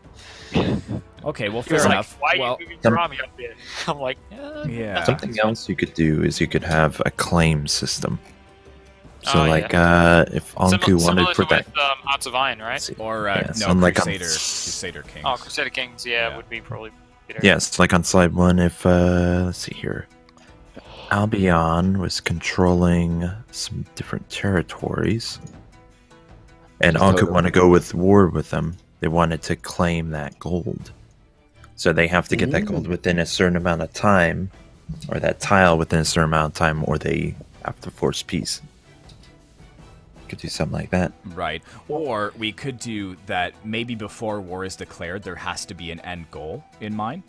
Okay, well, He fair was enough. like, "Why well, are you moving your army up there?" I'm like, yeah. Something else you could do is you could have a claim system. So Oh, yeah. like if Anku Similar wanted to for that. with Hearts of Iron, right? let's see. Or Yeah, no, so like on Crusader Kings. Oh, Crusader Kings, yeah, Yeah. would be probably better. Yes, like on slide 1, if let's see here, Albion was controlling some different territories, and Just Anku totally. want to go with war with them. They wanted to claim that gold, so they have to get that gold within a certain amount of time, or that tile within a certain amount of time, or they have to force peace. Could do something like that. Right. Or we could do that maybe before war is declared, there has to be an end goal in mind.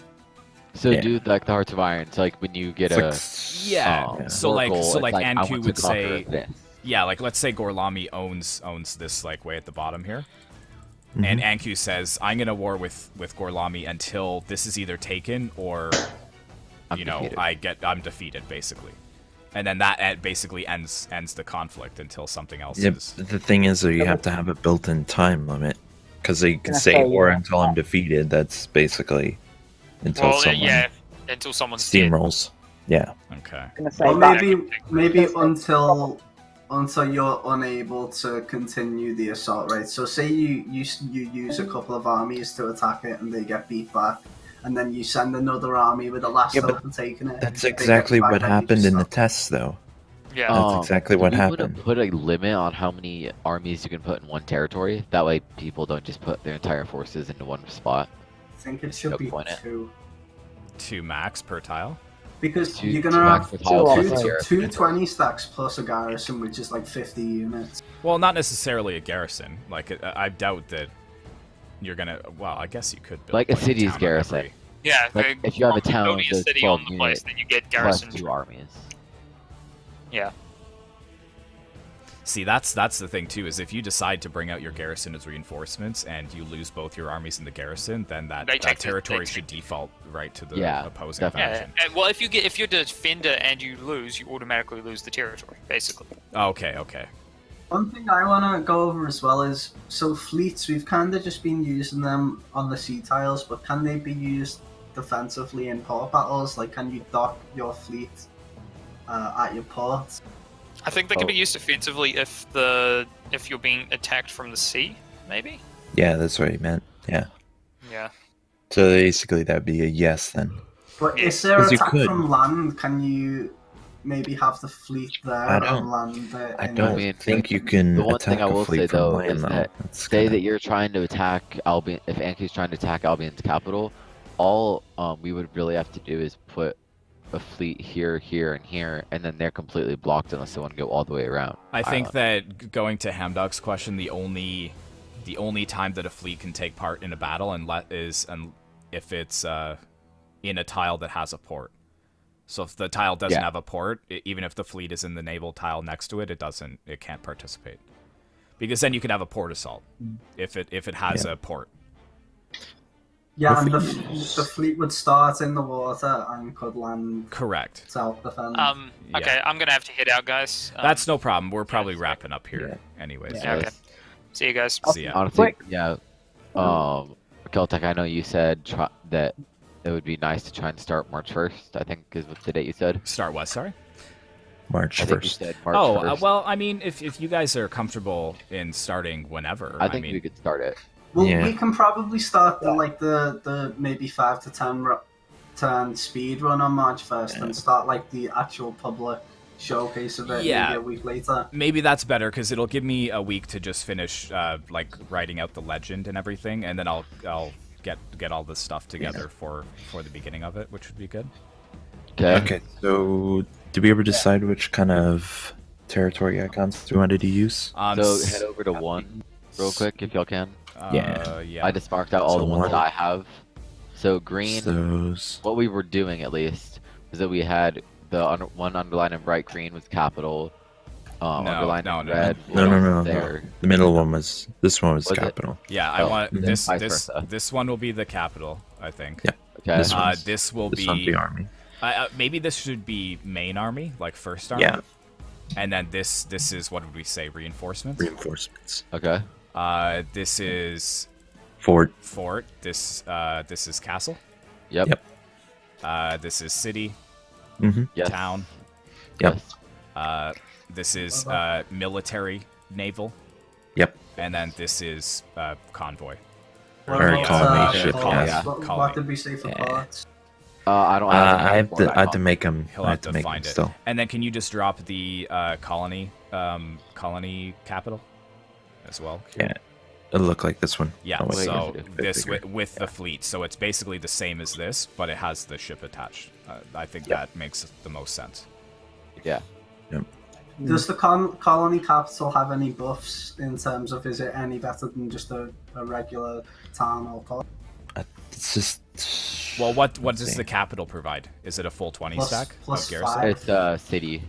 So Yeah. do like the Hearts of Iron. So like when you get It's a Yeah. So war like goal, so it's like I Anku want to would conquer say this. yeah, like let's say Gorlami owns this like way at the bottom here. Mhm. And Anku says, I'm gonna war with Gorlami until this is either taken or I'm you know, defeated. I'm defeated basically. And then that basically ends the conflict until something else Yeah, is the thing is, though, you have to have a built-in time limit because they can Gonna say say, "or yeah. until I'm defeated." That's basically until Well, someone yeah, until someone's dead. steamrolls. Yeah, Okay. I'm gonna say Or that maybe until you're unable to continue the assault, right? So say you use a couple of armies to attack it and they get beat back, and then you send another army with the last Yeah, but hope of taking it. that's They get exactly back, what then you happened just in the stop. tests, though. Yeah. That's exactly what we happened. wouldn't put a limit on how many armies you can put in one territory. That way, people don't just put their entire forces into one spot. I think it should be Point it. 2. 2 max per tile. Because Two- you're two gonna max have per tile plus two, a garrison. 20 stacks plus a garrison, which is like 50 units. Well, not necessarily a garrison. Like, I doubt that you're gonna. Well, I guess you could build Like a town city's on garrison. every- Yeah. Like, if you have a town building a with city 12 on the place, units then you get plus garrison. 2 armies. Yeah. See, that's the thing too. Is if you decide to bring out your garrison as reinforcements and you lose both your armies in the garrison, then that They take the- territory they should default right to the Yeah, opposing definitely. Yeah. faction. And, well, if you're defender and you lose, you automatically lose the territory, basically. Okay. One thing I want to go over as well is, so fleets, we've kind of just been using them on the sea tiles, but can they be used defensively in port battles? Like, can you dock your fleet at your port? I think they can be used defensively if you're being attacked from the sea, maybe. Yeah, that's what he meant. Yeah. Yeah. So basically, that'd be a yes then. But Yeah. is there 'Cause you attack could. from land? Can you maybe have the fleet there I don't- and land it? I in don't mean, think you can the one attack thing I a will fleet say, from though, land, is though. that That's Say kinda- that you're trying to attack Albion. If Anki's trying to attack Albion's capital, all we would really have to do is put a fleet here, here, and here, and then they're completely blocked unless they want to go all the way around. I think Island. that going to Hamdog's question, the only time that a fleet can take part in a battle is if it's in a tile that has a port. So if the tile doesn't Yeah. have a port, even if the fleet is in the naval tile next to it, it can't participate. Because then you can have a port assault if it has Yeah. a port. Yeah, and If the fleet would start in the water and could land Correct. self-defense. Yeah. Okay, I'm gonna have to head out, guys. That's no problem. We're probably yeah. wrapping up here anyways. Yeah, okay. See you guys. See ya. Honestly, Quick. yeah. Celtic, I know you said that it would be nice to try and start March 1st. I think is what the date you said. Start what? Sorry. March I think you 1st. said March Oh, 1st. well, I mean, if you guys are comfortable in starting whenever, I think mean, we could start it. Well, Yeah. we can probably start the maybe 5 to 10 speed run on March 1st and start like the actual public showcase of it Yeah. maybe a week later. maybe that's better because it'll give me a week to just finish like writing out the legend and everything, and then I'll get all this stuff together for the beginning of it, which would be good. Okay. Okay, so did we ever decide which kind of territory icons we wanted to use? So head over to 1 real quick if y'all can. Yeah. I just marked out all So the ones one- that I have. So green, Those. what we were doing at least is that we had the one underlined in bright green was capital. Underlined in red. No. There. The middle one was. This one was Was it? capital. Yeah, I Oh, want and this vice this versa. this one will be the capital, I think. Yeah. Okay. This one's- This will This be one's the army. maybe this should be main army, like first army. Yeah. And then this is what would we say, reinforcements? Reinforcements. Okay. Fort. This is fort. This is castle. Yep. Yep. This is city, Mm-hmm. Yes. town. Yep. Yes. This is military, naval, Yep. and then this is convoy. What Or about, colony ship, ports? yeah. What Colony. did we say for Yeah. ports? I don't. I have board to. I have to icon. make them. He'll I have have to to make them find it. still. And then can you just drop the colony capital as well? Yeah. It'll look like this one. Yeah, Oh, wait, so it's a bit this bigger. with the fleet. So it's basically the same as this, but it has the ship attached. I think Yeah. that makes the most sense. Yeah. Does the colony capital have any buffs in terms of, is it any better than just a regular town or port? It's just. Well, what let's does see. the capital provide? Is it a full 20 Plus- stack plus of garrison? 5. It's city.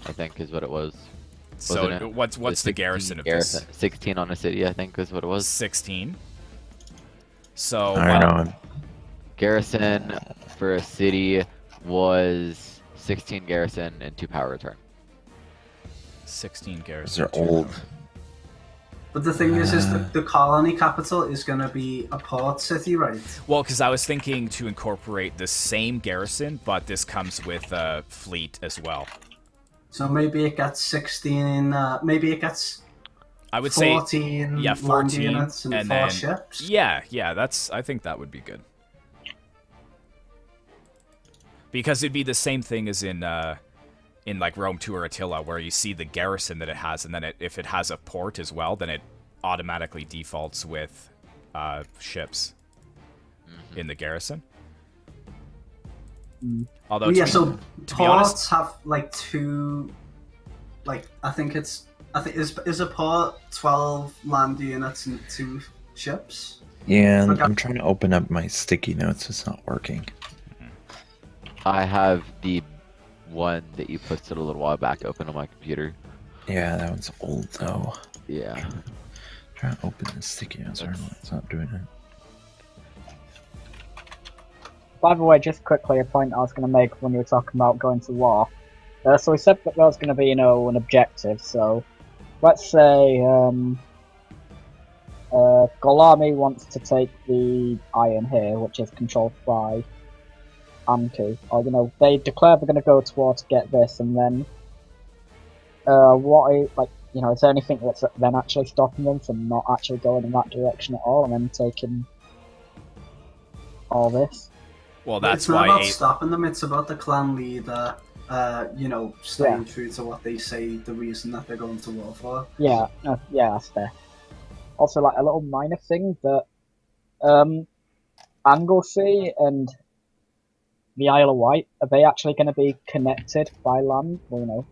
I think is what it was. So wasn't it? what's the 16 garrison of garrison. 16 on a city, I think is what it this? was. 16. So I don't know. Garrison for a city was 16 garrison and 2 power return. 16 Those garrison. are old. But the thing is the colony capital is going to be a port city, right? Well, because I was thinking to incorporate the same garrison, but this comes with a fleet as well. So maybe it gets 16, maybe it gets I would say 14 yeah, land 14, units and and 4 then- ships. yeah, I think that would be good. Because it'd be the same thing as in in like Rome 2 or Attila, where you see the garrison that it has, and then if it has a port as well, then it automatically defaults with ships in the garrison. Although, Well, yeah, so to be honest, ports have like two, like I think is a port 12 land units and 2 ships. Yeah, and Okay. I'm trying to open up my sticky notes. It's not working. I have the one that you posted a little while back open on my computer. Yeah, that one's old though. Yeah. Trying to open the sticky notes. I don't know. It's not doing it. By the way, just quickly, a point I was going to make when you were talking about going to war. So we said that there was going to be, an objective. So let's say Golami wants to take the iron here, which is controlled by Anki. Or, they declare they're going to go to war to get this, and then is there anything that's then actually stopping them from not actually going in that direction at all, and then taking all this? well, that's it's not why about stopping them. It's about the clan leader, staying true to what they say. The reason that they're going to war for. Yeah, that's fair. Also, like a little minor thing that Anglesey and the Isle of Wight, are they actually going to be connected by land? Well,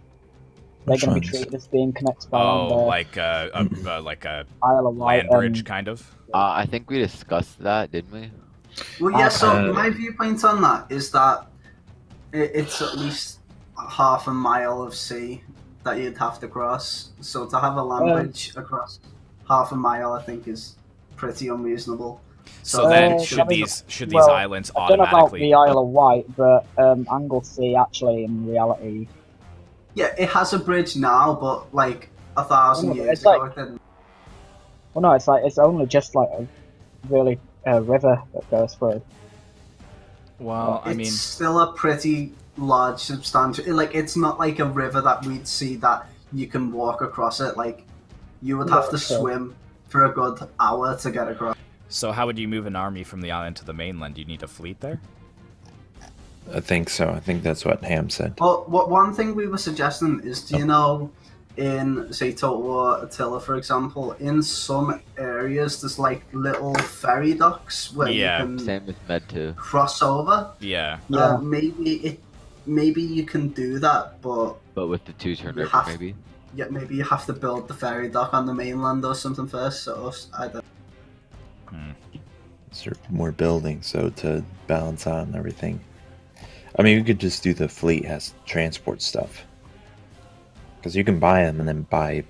they're Which going to be ones? treated as being connected by land. like a Isle of Wight land bridge kind of. I think we discussed that, didn't we? Well, yeah. So Uh, my viewpoint on that is that it's at least half a mile of sea that you'd have to cross. So to have a land bridge across half a mile, I think, is pretty unreasonable. So then, Uh, should I mean, these islands I don't know about automatically? the Isle of Wight, but Anglesey actually, in reality, Yeah, it has a bridge now, but like 1,000 Oh, years it's ago, like- it didn't. well, no, it's only just like a really river that goes through. Well, I It's mean, still a pretty large, substantial. Like, it's not like a river that we'd see that you can walk across it. Like, you would have to Okay. swim for a good hour to get across. so how would you move an army from the island to the mainland? Do you need a fleet there? I think so. I think that's what Ham said. Well, one thing we were suggesting is, do you know, in say Total War Attila, for example, in some areas there's like little ferry docks where Yeah, you can Same with Med 2. cross over. Yeah. Yeah. Maybe you can do that, but But with the 2-turn You river, have- maybe? yeah, maybe you have to build the ferry dock on the mainland or something first. So I don't. Sort of more buildings, so to balance out and everything. I mean, we could just do the fleet has transport stuff. Because you can buy them and then buy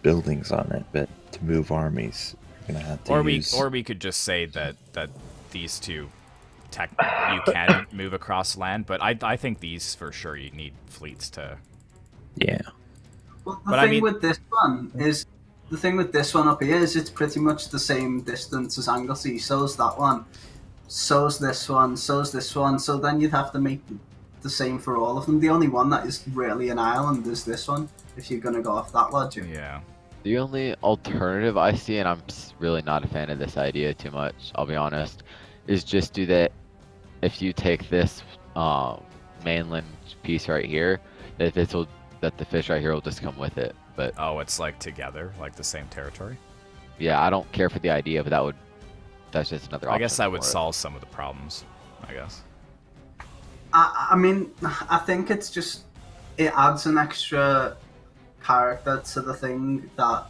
buildings on it, but to move armies, you're gonna have to use. Or we could just say that these two, you can move across land, but I think these for sure you need fleets to. Yeah. Well, But I mean- with this one is the thing with this one up here is it's pretty much the same distance as Anglesey. So's that one, so's this one, so's this one. So then you'd have to make the same for all of them. The only one that is really an island is this one. If you're gonna go off that logic. Yeah. The only alternative I see, and I'm really not a fan of this idea too much, I'll be honest, is just do that. If you take this mainland piece right here, that the fish right here will just come with it. But Oh, it's like together, like the same territory. yeah, I don't care for the idea, but that's just another option. I guess that would for it. solve some of the problems. I guess. I mean, I think it's just it adds an extra character to the thing that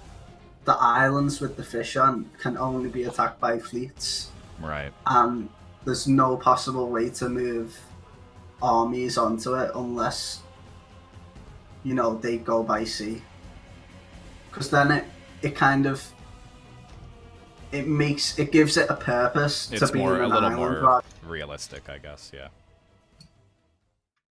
the islands with the fish on can only be attacked by fleets, Right. and there's no possible way to move armies onto it unless they go by sea. Because then it kind of it gives it a purpose It's to be more in a an little island. more realistic, I guess. Yeah.